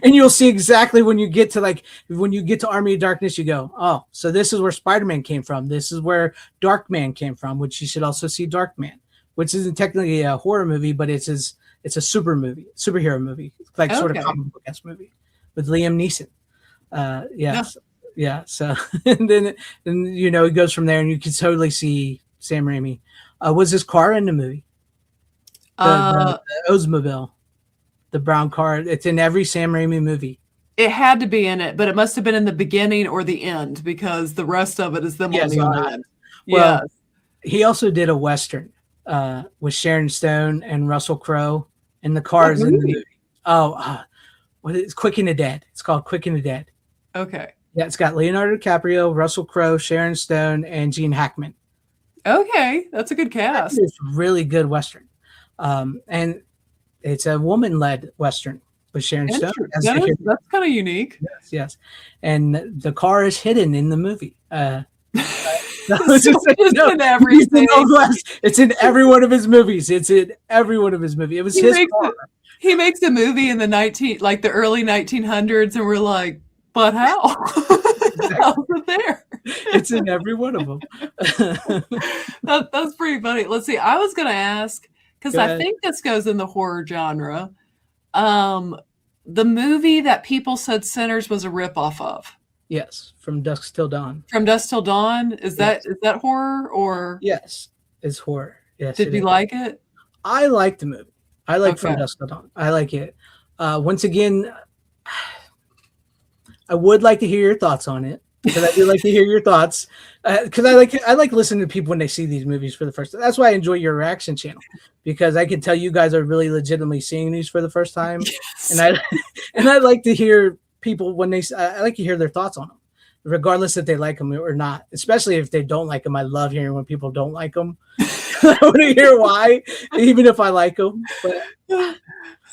and you'll see exactly when you get to Army of Darkness, you go, oh, so this is where Spider-Man came from. This is where Darkman came from, which you should also see Darkman, which isn't technically a horror movie, but it's a superhero movie, like sort of comic book-esque movie with Liam Neeson. Yeah. So and then it goes from there, and you can totally see Sam Raimi. Was his car in the movie? The Oldsmobile. The brown car. It's in every Sam Raimi movie. It had to be in it, but it must have been in the beginning or the end, because the rest of it is them on the island. Well, he also did a Western with Sharon Stone and Russell Crowe, and the cars in the movie. What is Quick and the Dead? It's called Quick and the Dead. Okay. Yeah, it's got Leonardo DiCaprio, Russell Crowe, Sharon Stone, and Gene Hackman. Okay, that's a good cast. It's a really good Western. And it's a woman-led Western with Sharon Stone. That's kind of unique. Yes. And the car is hidden in the movie. It's in everything. It's in every one of his movies. It's in every one of his movies. It was his car. He makes a movie in the early 1900s, and we're like, but how? How's it there? It's in every one of them. That's pretty funny. Let's see. I was going to ask, because I think this goes in the horror genre. The movie that people said Sinners was a ripoff of. Yes, From Dusk Till Dawn. From Dusk Till Dawn? Is that horror or? Yes, it's horror. Yes. Did you like it? I like the movie. I like From Dusk Till Dawn. I like it. Once again, I would like to hear your thoughts on it, because I do like to hear your thoughts. Because I like listening to people when they see these movies for the first time. That's why I enjoy your reaction channel, because I can tell you guys are really legitimately seeing these for the first time. Yes. And I like to hear people when I like to hear their thoughts on them, regardless if they like them or not. Especially if they don't like them, I love hearing when people don't like them. I want to hear why, even if I like them. But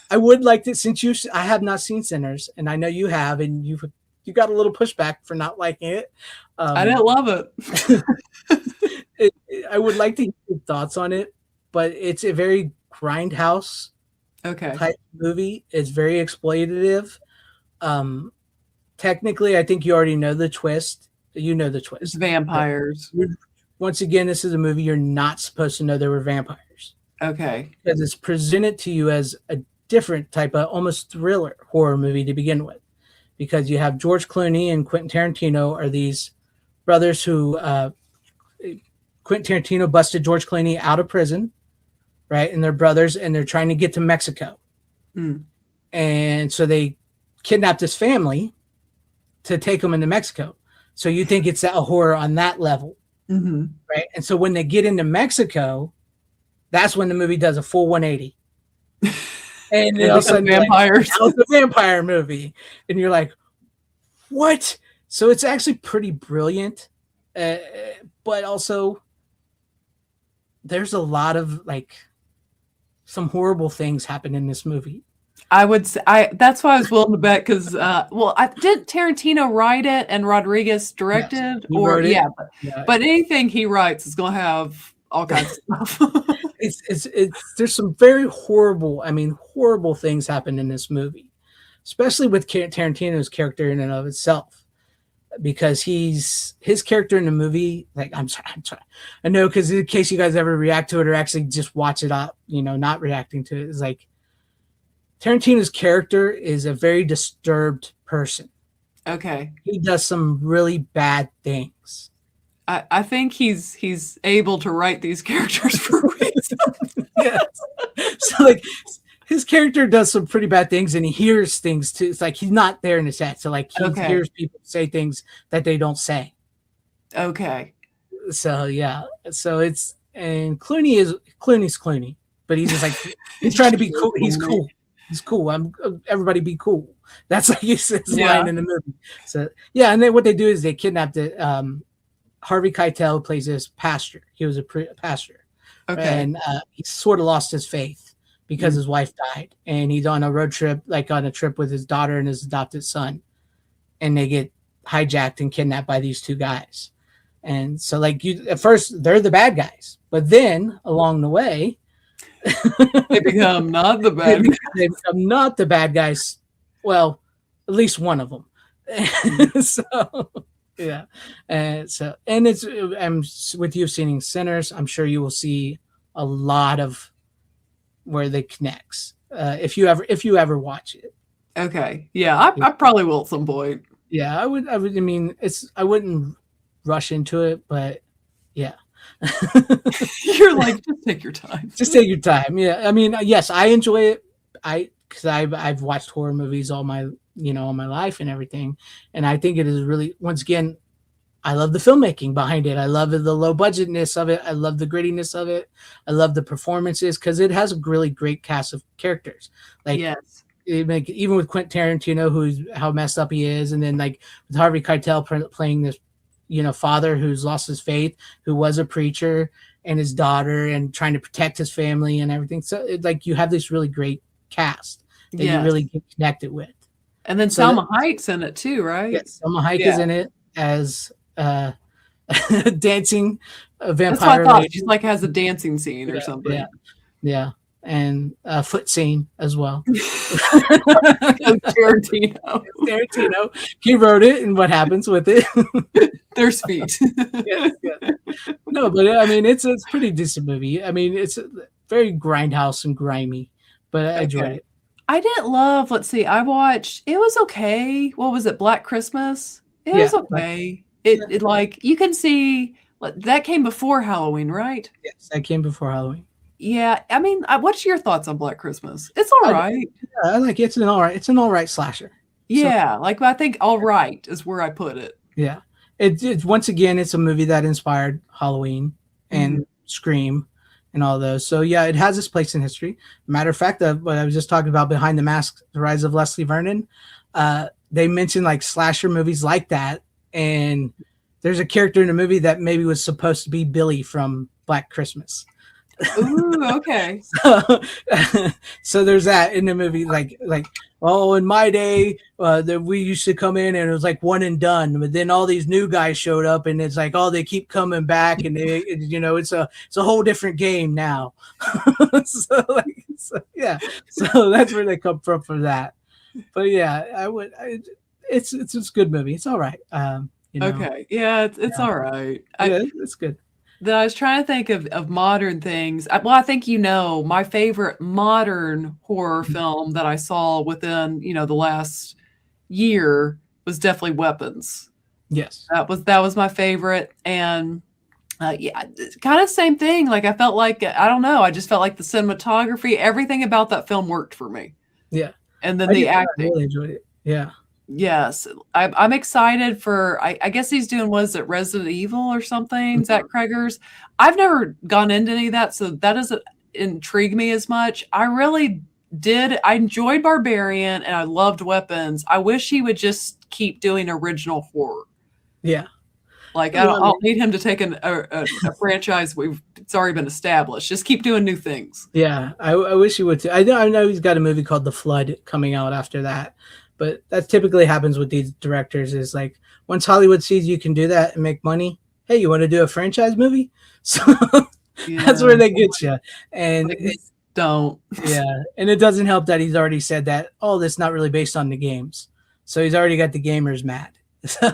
I would like to, since I have not seen Sinners, and I know you have, and you got a little pushback for not liking it. I didn't love it. I would like to hear your thoughts on it, but it's a very grindhouse Okay. type movie. It's very exploitative. Um, Technically, I think you already know the twist. You know the It's twist. vampires. Once again, this is a movie you're not supposed to know there were vampires Okay. because it's presented to you as a different type of almost thriller horror movie to begin with. Because you have George Clooney and Quentin Tarantino are these brothers who Quentin Tarantino busted George Clooney out of prison, right? And they're brothers, and they're trying to get to Mexico, and so they kidnapped his family to take them into Mexico. So you think it's a horror on that level, right? And so when they get into Mexico, that's when the movie does a full 180. And all of a sudden, vampires. Like, it's a vampire movie, and you're like, "What?" So it's actually pretty brilliant, but also there's a lot of like some horrible things happen in this movie. I would say that's why I was willing to bet because didn't Tarantino write it and Rodriguez directed, Yes, or yeah, but anything he writes is gonna have all kinds of stuff. It's there's some very horrible things happen in this movie, especially with Tarantino's character in and of itself, because his character in the movie, like I'm sorry, I know, because in case you guys ever react to it or actually just watch it up, not reacting to it, is like Tarantino's character is a very disturbed person. Okay, he does some really bad things. I think he's able to write these characters for a reason. Yes. So like his character does some pretty bad things, and he hears things too. It's like he's not there in the set, so like he hears people say things that they don't say. Okay. So yeah, so it's, and Clooney's Clooney, but he's just like he's trying to be cool. He's cool. He's cool. Everybody be cool. That's like his line in the movie. So yeah, and then what they do is they kidnapped it. Harvey Keitel plays this pastor. He was a pastor. Okay. And he sort of lost his faith because his wife died. And he's on a road trip, like on a trip with his daughter and his adopted son. And they get hijacked and kidnapped by these two guys. And so like at first they're the bad guys. But then along the way, they become not the bad guys. They become not the bad guys. Well, at least one of them. So yeah, and it's with you seeing Sinners, I'm sure you will see a lot of where they connects if you ever watch it. Okay, yeah, I probably will at some point. Yeah, I would. I mean, I wouldn't rush into it, but yeah. You're like, just take your time. Just take your time. Yeah, I mean, yes, I enjoy it. Because I've watched horror movies all my life and everything, and I think it is really, once again, I love the filmmaking behind it. I love the low budgetness of it. I love the grittiness of it. I love the performances because it has a really great cast of characters. Like yes, even with Quentin Tarantino, how messed up he is, and then like with Harvey Keitel playing this father who's lost his faith, who was a preacher, and his daughter, and trying to protect his family and everything. So like you have this really great cast that you really get connected with. And then Salma Hayek's in it too, right? Yes, Salma Hayek is in it as dancing vampire. That's what I thought. She's like has a dancing scene or something. Yeah, and a foot scene as well. Tarantino, he wrote it, and what happens with it? There's feet. Yes. No, but I mean, it's a pretty decent movie. I mean, it's very grindhouse and grimy, but I enjoyed it. I didn't love. Let's see. I watched. It was okay. What was it? Black Christmas. It was okay. It like you can see that came before Halloween, right? Yes, that came before Halloween. Yeah, I mean, what's your thoughts on Black Christmas? It's all right. I like it. It's an all right slasher. Yeah, so, like I think all right is where I put it. Yeah, it's once again, it's a movie that inspired Halloween and Scream and all those. So yeah, it has its place in history. Matter of fact, what I was just talking about, Behind the Mask, The Rise of Leslie Vernon, they mentioned like slasher movies like that, and there's a character in the movie that maybe was supposed to be Billy from Black Christmas. Ooh, okay. So, so there's that in the movie. Like oh, in my day, that we used to come in and it was like one and done. But then all these new guys showed up, and it's like, oh, they keep coming back, and it's a whole different game now. Yeah, so that's where they come from for that. But yeah, it's a good movie. It's all right. Okay. Yeah, it's Yeah. all right. Yeah, it's good. I was trying to think of modern things. Well, I think my favorite modern horror film that I saw within, the last year was definitely Weapons. Yes. That was my favorite. And yeah, kind of same thing. Like I felt like, I don't know, I just felt like the cinematography, everything about that film worked for me. Yeah. And then I the acting. really enjoyed it. Yeah. Yes, I'm excited for. I guess he's doing, was it Resident Evil or something? Zach Cregger's. I've never gone into any of that, so that doesn't intrigue me as much. I really did. I enjoyed Barbarian and I loved Weapons. I wish he would just keep doing original horror. Yeah. Like I don't need him to take a franchise it's already been established. Just keep doing new things. Yeah, I wish he would too. I know he's got a movie called The Flood coming out after that, but that typically happens with these directors. Is like once Hollywood sees you can do that and make money, hey, you want to do a franchise movie? So that's where they get you. And don't. Yeah, and it doesn't help that he's already said that. Oh, that's not really based on the games, so he's already got the gamers mad.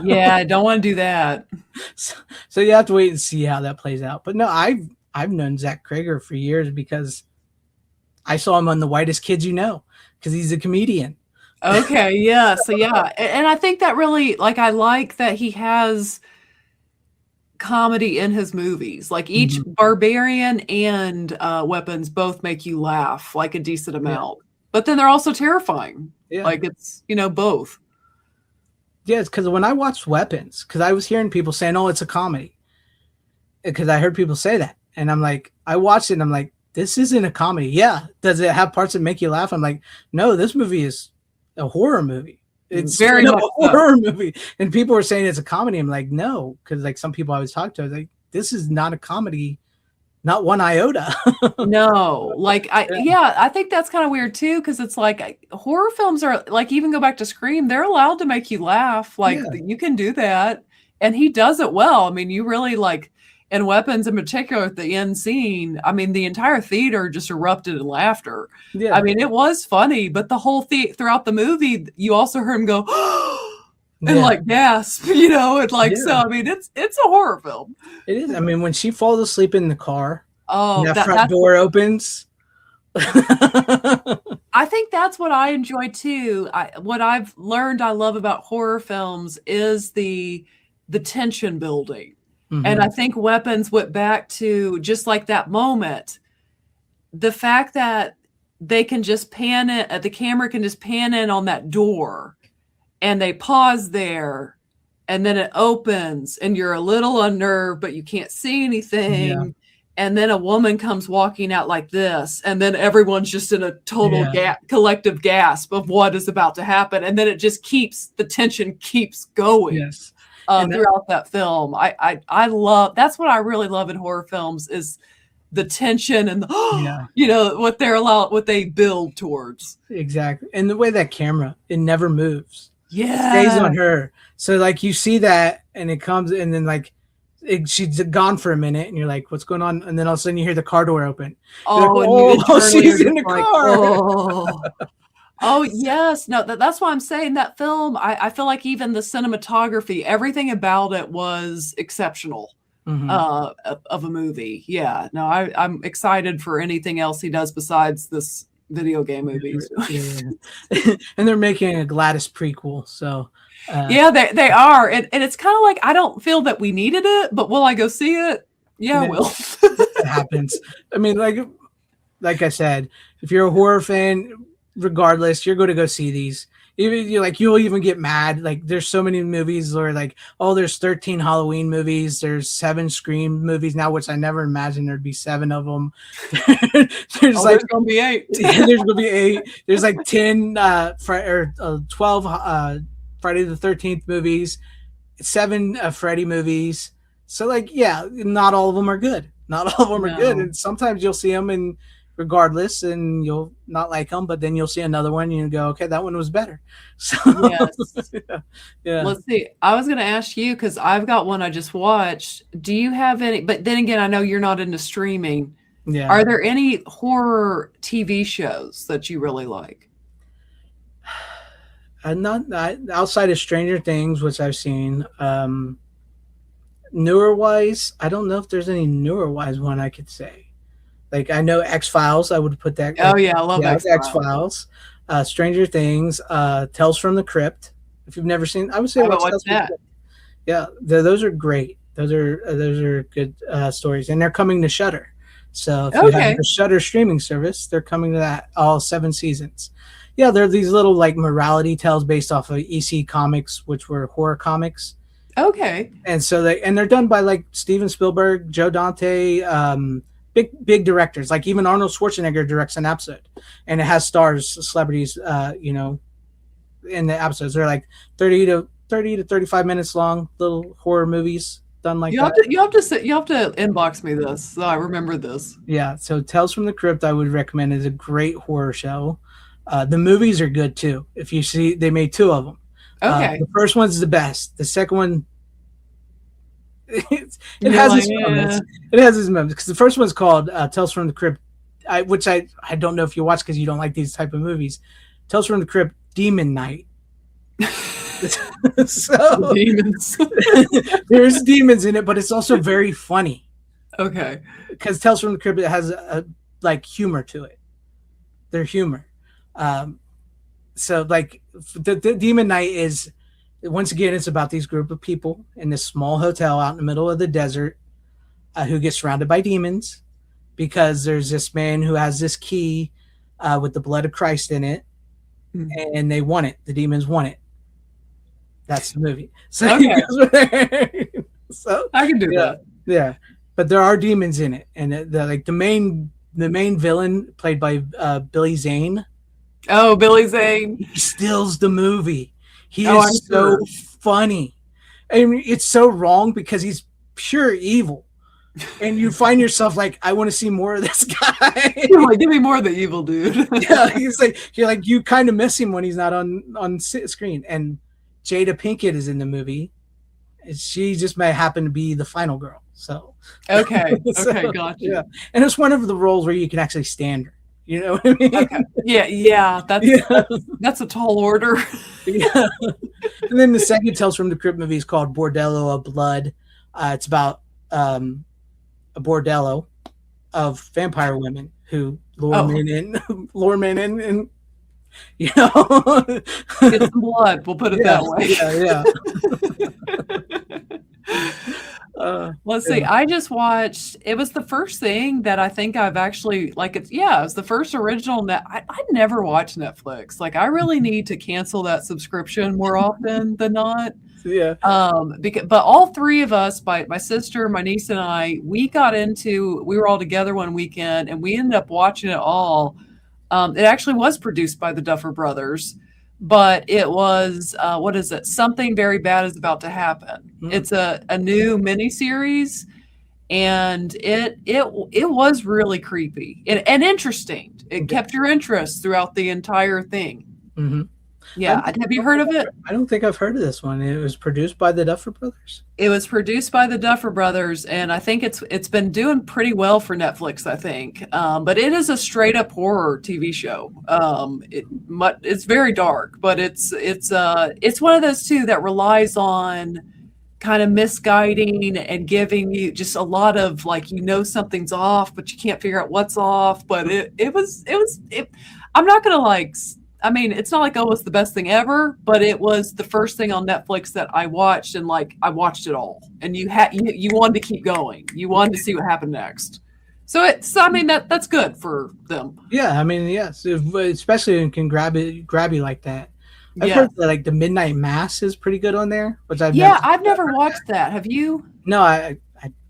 Yeah, I don't want to do that. So you have to wait and see how that plays out. But no, I've known Zach Cregger for years because I saw him on The Whitest Kids You Know because he's a comedian. Okay, yeah. So yeah, and I think that really, like, I like that he has comedy in his movies. Like each Barbarian and Weapons both make you laugh like a decent amount, but then they're also terrifying. Yeah. Like it's both. Yeah, it's because when I watched Weapons, because I was hearing people saying, "Oh, it's a comedy," because I heard people say that, and I'm like, I watched it, and I'm like, this isn't a comedy. Yeah, does it have parts that make you laugh? I'm like, no, this movie is a horror movie. It's very much a horror movie, and people were saying it's a comedy. I'm like, no, because like some people I was talking to, I was like, this is not a comedy. Not one iota. No, like I think that's kind of weird too, because it's like horror films are like, even go back to Scream, they're allowed to make you laugh. Like you can do that, and he does it well. I mean, you really like in Weapons in particular at the end scene. I mean, the entire theater just erupted in laughter. Yeah, I mean, it was funny, but the whole throughout the movie, you also heard him go. And like gasp, and like so. I mean, it's a horror film. It is. I mean, when she falls asleep in the car, oh, that front door opens. I think that's what I enjoy too. What I've learned I love about horror films is the tension building, and I think Weapons went back to just like that moment. The fact that they can just pan it, the camera can just pan in on that door. And they pause there, and then it opens, and you're a little unnerved, but you can't see anything. Yeah. And then a woman comes walking out like this, and then everyone's just in a total collective gasp of what is about to happen. And then it just the tension keeps going throughout that film. I love, that's what I really love in horror films is the tension and what they build towards. Exactly. And the way that camera, it never moves. Yeah, stays on her. So like you see that, and it comes, and then like she's gone for a minute, and you're like, "What's going on?" And then all of a sudden you hear the car door open. Oh, like, she's in the car. Oh yes, no, that's why I'm saying that film. I feel like even the cinematography, everything about it was exceptional. Of a movie. Yeah, no, I'm excited for anything else he does besides this video game movies. And they're making a Gladys prequel, so yeah, they are, and it's kind of like, I don't feel that we needed it, but will I go see it? Yeah, I will. It happens. I mean, like I said, if you're a horror fan, regardless, you're going to go see these. Even you'll even get mad. Like there's so many movies where like, oh, there's 13 Halloween movies, there's 7 Scream movies now, which I never imagined there'd be 7 of them. there's gonna be 8. There's gonna be 8. There's like 10 12 Friday the 13th movies, 7 Freddy movies. So like, yeah, not all of them are good. Not all of them are good, No. and sometimes you'll see them in regardless, and you'll not like them, but then you'll see another one and you go, okay, that one was better. So Yes. yeah, yeah, Let's see. I was going to ask you because I've got one I just watched. Do you have any? But then again, I know you're not into streaming. yeah. Are there any horror TV shows that you really like? Outside of Stranger Things, which I've seen. Newer wise, I don't know if there's any newer wise one I could say. Like I know X Files, I would put that. Oh yeah, I love Yeah, X X Files. Files, Stranger Things, Tales from the Crypt. If you've never seen, I would say I haven't watch watched Tales from the that. Crypt. Yeah, those are great. Those are good stories, and they're coming to Shutter. So if you have Okay. the Shutter streaming service, they're coming to that all 7 seasons. Yeah, they're these little like morality tales based off of EC comics, which were horror comics, Okay. and so they're done by like Steven Spielberg, Joe Dante, big directors. Like even Arnold Schwarzenegger directs an episode, and it has stars, celebrities, in the episodes. They're like 30 to 35 minutes long, little horror movies done like that. You have to inbox me this so I remember this. Yeah, so Tales from the Crypt I would recommend is a great horror show. The movies are good too. If you see, they made two of them. Okay. The first one's the best. The second one, it You're has like, its moments. It has its moments because the first one's called Tales from the Crypt, which I don't know if you watch because you don't like these type of movies. Tales from the Crypt, Demon Night. So demons. there's demons in it, but it's also very funny Okay. because Tales from the Crypt it has a like humor to it. Their humor. So like the Demon Night is once again it's about these group of people in this small hotel out in the middle of the desert who get surrounded by demons because there's this man who has this key with the blood of Christ in it, and they want it. The demons want it. That's the movie. So, Okay. so I can do that. yeah, but there are demons in it, and like the main villain played by Billy Zane. Oh, Billy Zane. He steals the movie. He I'm is so sure. funny. I mean, it's so wrong because he's pure evil, and you find yourself like, I want to see more of this guy. You're like, give me more of the evil dude. Yeah, he's like, you kind of miss him when he's not on screen. And Jada Pinkett is in the movie. And she just may happen to be the final girl. So Okay. so, Okay. Gotcha. yeah, and it's one of the roles where you can actually stand her. You know what I mean? Okay. Yeah. Yeah. Yeah. That's a tall order. Yeah. And then the second Tales from the Crypt movie is called Bordello of Blood. It's about a bordello of vampire women who lure men in, and you know, Get some blood. We'll put it that way. Let's see. I just watched. It was the first thing that I think I've actually like. It was the first original. I never watch Netflix. Like I really need to cancel that subscription more often than not. Yeah. But all three of us, my sister, my niece, and I, we were all together one weekend, and we ended up watching it all. It actually was produced by the Duffer Brothers, but it was what is it? Something Very Bad is About to Happen. It's a new miniseries, and it was really creepy and interesting. It kept your interest throughout the entire thing. Mm-hmm. Yeah, have you heard of it? I don't think I've heard of this one. It was produced by the Duffer Brothers. It was produced by the Duffer Brothers, and I think it's been doing pretty well for Netflix. I think, but it is a straight up horror TV show. It's very dark, but it's one of those two that relies on kind of misguiding and giving you just a lot of like something's off, but you can't figure out what's off. But it was. I'm not gonna like. I mean, it's not like it was the best thing ever, but it was the first thing on Netflix that I watched, and like I watched it all. And you wanted to keep going. You wanted to see what happened next. So I mean that's good for them. Yeah, I mean, yes, especially when it can grab you like that. I've Yeah. heard that like the Midnight Mass is pretty good on there, which I've I've never watched that. Have you? No, I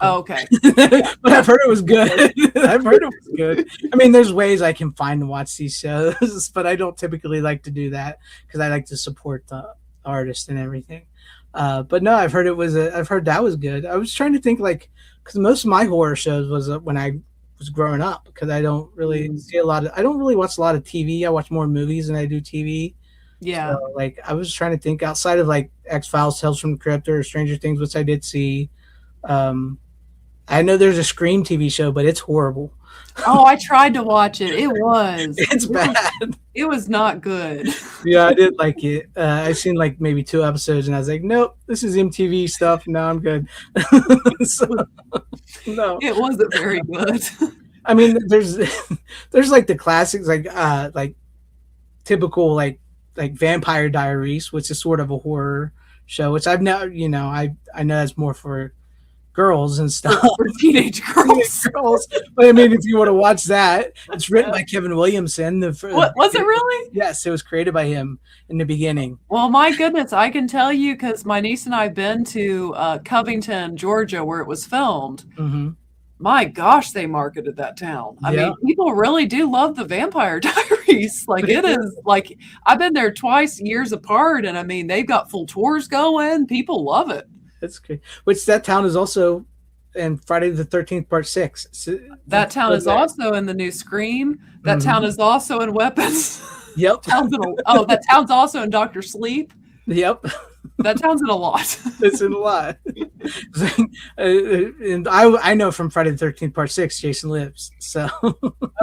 Oh, okay. but I've heard it was good. I've heard it was good. I mean, there's ways I can find to watch these shows, but I don't typically like to do that because I like to support the artist and everything. But no, I've heard that was good. I was trying to think like because most of my horror shows was when I was growing up because I don't really see a lot of I don't really watch a lot of TV. I watch more movies than I do TV. Yeah. So like I was trying to think outside of like X-Files, Tales from the Crypt, or Stranger Things, which I did see. Um, I know there's a Scream TV show, but it's horrible. Oh, I tried to watch it. It's bad. It was not good. Yeah, I did like it. I've seen like maybe 2 episodes, and I was like, nope, this is MTV stuff. No, I'm good. So, no, It wasn't very good. I mean, there's like the classics, like typical like Vampire Diaries, which is sort of a horror show, which I've never, I know that's more for girls and stuff. For teenage girls. Girls. But I mean, if you want to watch that, it's written by Kevin Williamson. What was it really? Yes, it was created by him in the beginning. Well, my goodness, I can tell you because my niece and I have been to Covington, Georgia, where it was filmed. Mm-hmm. My gosh, they marketed that town. I Yeah. mean, people really do love the Vampire Diaries. Like it is like I've been there twice, years apart, and I mean they've got full tours going. People love it. That's great. Which that town is also in Friday the 13th Part 6. So, That town is also in the new Scream. That town is also in Weapons. Yep. That town's also in Doctor Sleep. Yep. That town's in a lot. It's in a lot. And I know from Friday the 13th Part 6, Jason lives. So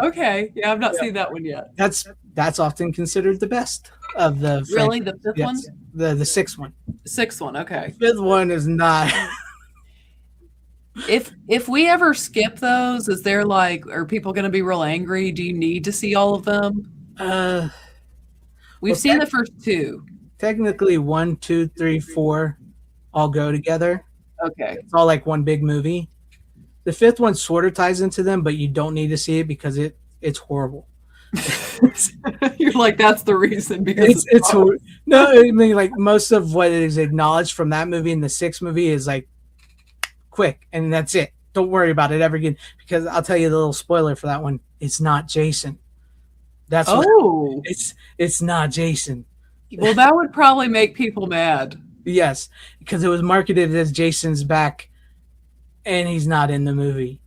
Okay. Yeah, I've not seen that one yet. that's often considered the best of the Really? franchise. The fifth one? The sixth one. Sixth one, okay. Fifth one is not. If we ever skip those, is there like are people gonna be real angry? Do you need to see all of them? We've seen the first two. Technically 1, 2, 3, 4 all go together. Okay. It's all like one big movie. The fifth one sort of ties into them, but you don't need to see it because it's horrible. You're like, that's the reason because it's no, I mean like most of what is acknowledged from that movie and the sixth movie is like quick and that's it. Don't worry about it ever again because I'll tell you the little spoiler for that one. It's not Jason. That's it's not Jason. Well, that would probably make people mad. Yes, because it was marketed as Jason's back, and he's not in the movie.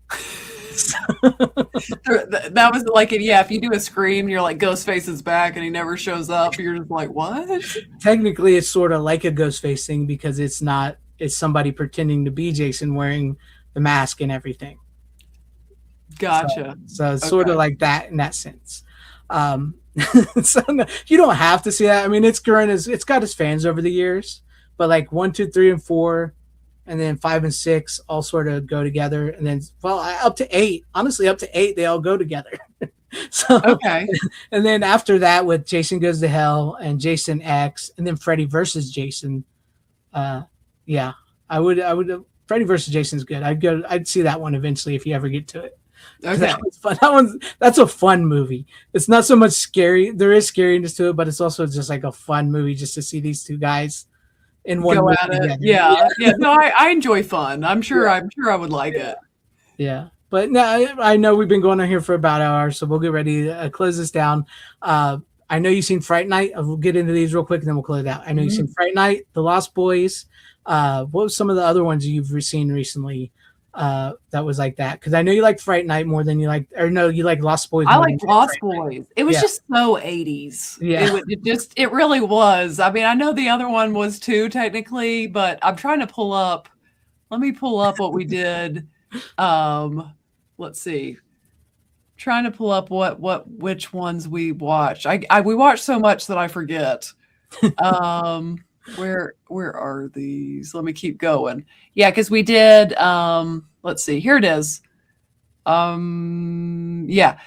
That was like, if you do a Scream, you're like Ghostface is back, and he never shows up. You're just like, what? Technically, it's sort of like a Ghostface thing because it's not. It's somebody pretending to be Jason wearing the mask and everything. Gotcha. So it's sort of like that in that sense. So no, you don't have to see that. I mean, it's got its fans over the years, but like 1, 2, 3, and 4, and then 5 and 6 all sort of go together, and then up to 8. Honestly, up to 8 they all go together. So okay, and then after that with Jason Goes to Hell and Jason X, and then Freddy versus Jason. Yeah, I would. Freddy versus Jason's good. I'd see that one eventually if you ever get to it. okay. That was fun. That's a fun movie. It's not so much scary. There is scariness to it, but it's also just like a fun movie just to see these two guys in one Go movie at it. together. Yeah. No, I enjoy fun. I'm sure I would like it. Yeah. But no, I know we've been going on here for about an hour, so we'll get ready to close this down. I know you've seen Fright Night. We'll get into these real quick and then we'll close it out. I know you've seen Fright Night, The Lost Boys. What was some of the other ones you've seen recently that was like that? Because I know you like Fright Night more than you like, or no, you like Lost Boys. I like Lost Boys. It was just so 80s. Yeah. It really was. I mean, I know the other one was too technically, but I'm trying to pull up. Let me pull up what we did. Let's see. Trying to pull up which ones we watched. We watched so much that I forget. Where are these? Let me keep going. Yeah, because we did let's see, here it is. Yeah.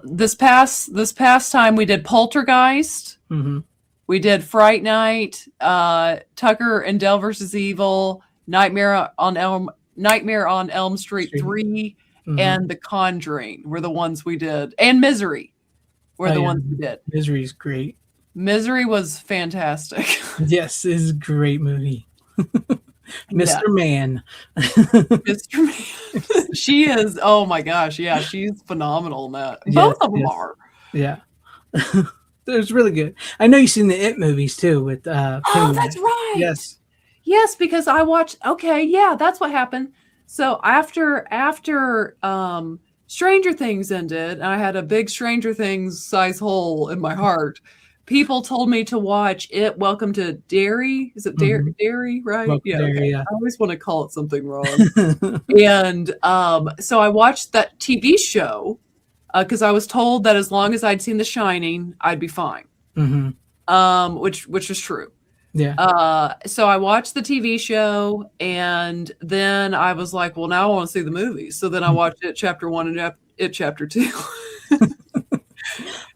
This past time we did Poltergeist. Mm-hmm. We did Fright Night, Tucker and Dale versus Evil, Nightmare on Elm Street 3, and The Conjuring were the ones we did. And Misery were the ones we did. Misery's great. Misery was fantastic. Yes, it's a great movie. Mr. Man. Mr. Man. She is, oh my gosh, yeah, she's phenomenal in that. Both of them are. Yeah. It was really good. I know you've seen the It movies too with Oh, that's right. Yes. Yes, because I watched. Okay, yeah, that's what happened. So after Stranger Things ended, and I had a big Stranger Things size hole in my heart. People told me to watch it. Welcome to Derry. Is it Mhm. Derry? Right? Welcome Yeah. there, Okay. yeah. I always want to call it something wrong. And so I watched that TV show because I was told that as long as I'd seen The Shining, I'd be fine. Mhm. Which was true. Yeah. So I watched the TV show, and then I was like, well, now I want to see the movie. So then I watched it chapter 1 and it chapter 2.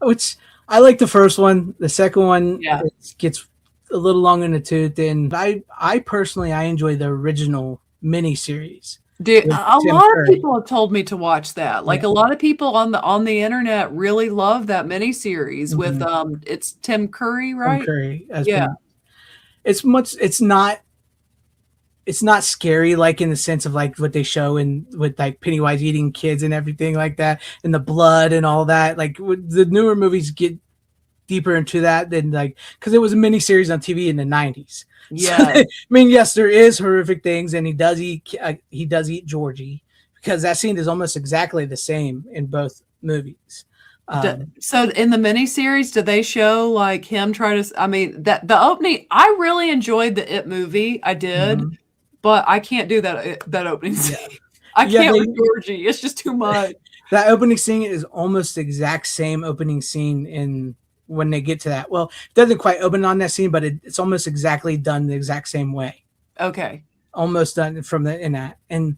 Which I like the first one. The second one Yeah. it gets a little long in the tooth, and I personally I enjoy the original miniseries Dude, with a Tim lot of Curry. people have told me to watch that. Like Yeah. a lot of people on the internet really love that miniseries with Mhm. it's Tim Curry, Tim right? Curry as Yeah. Penny. It's not scary like in the sense of like what they show in with like Pennywise eating kids and everything like that and the blood and all that. Like the newer movies get deeper into that than like because it was a mini series on TV in the 90s. So, Yeah. I mean, yes, there is horrific things, and he does eat Georgie because that scene is almost exactly the same in both movies. So in the miniseries, do they show like him trying to? I mean, that the opening. I really enjoyed the It movie. I did, Mhm. but I can't do that opening Yeah, scene. I yeah. can't with Georgie. It's just too much. That opening scene is almost the exact same opening scene in when they get to that. Well, it doesn't quite open on that scene, but it's almost exactly done the exact same way. Okay. Almost done from the in that. And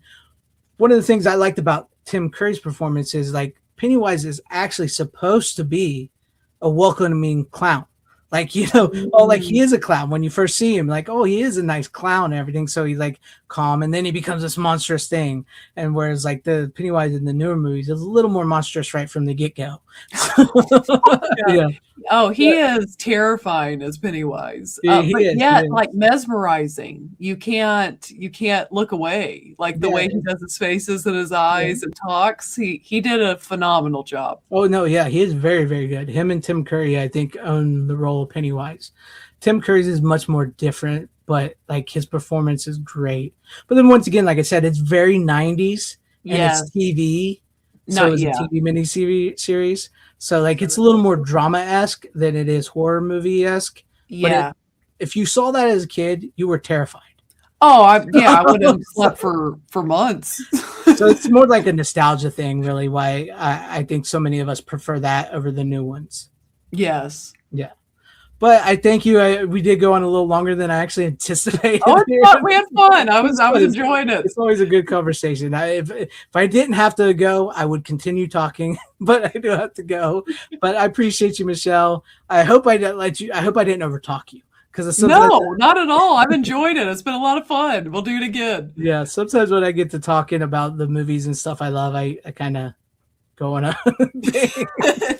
one of the things I liked about Tim Curry's performance is like Pennywise is actually supposed to be a welcoming clown. Like, oh, like he Mm. is a clown when you first see him, like, oh, he is a nice clown and everything. So he's like calm, and then he becomes this monstrous thing. And whereas like the Pennywise in the newer movies is a little more monstrous right from the get go. Yeah. Yeah, Oh, he but is terrifying as Pennywise, he but is. He yet is. like mesmerizing. You can't look away. Like the Yeah, way he does his faces and his yeah. eyes and talks. He did a phenomenal job. Oh no, yeah, he is very, very good. Him and Tim Curry, I think, own the role of Pennywise. Tim Curry's is much more different, but like his performance is great. But then once again, like I said, it's very 90s and Yeah. it's TV. So Not it's a yeah. TV miniseries. So like it's a little more drama-esque than it is horror movie-esque. But Yeah. if you saw that as a kid, you were terrified. Oh, I would have slept for months. So it's more like a nostalgia thing, really, why I think so many of us prefer that over the new ones. Yes. Yeah. But I thank you. We did go on a little longer than I actually anticipated. Oh, we had fun. I was enjoying it. It's always a good conversation. If I didn't have to go, I would continue talking, but I do have to go. But I appreciate you, Michelle. I hope I didn't let you. I hope I didn't overtalk you because No, not at all. I've enjoyed it. It's been a lot of fun. We'll do it again. yeah, sometimes when I get to talking about the movies and stuff I love, I kind of go on a thing.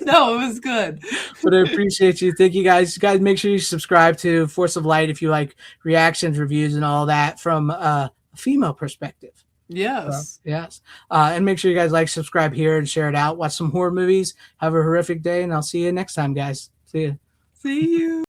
No, it was good. But I appreciate you. Thank you guys. You guys, make sure you subscribe to Force of Light if you like reactions, reviews, and all that from a female perspective. Yes. Yes. And make sure you guys like, subscribe here, and share it out. Watch some horror movies. Have a horrific day, and I'll see you next time, guys. See you. See you.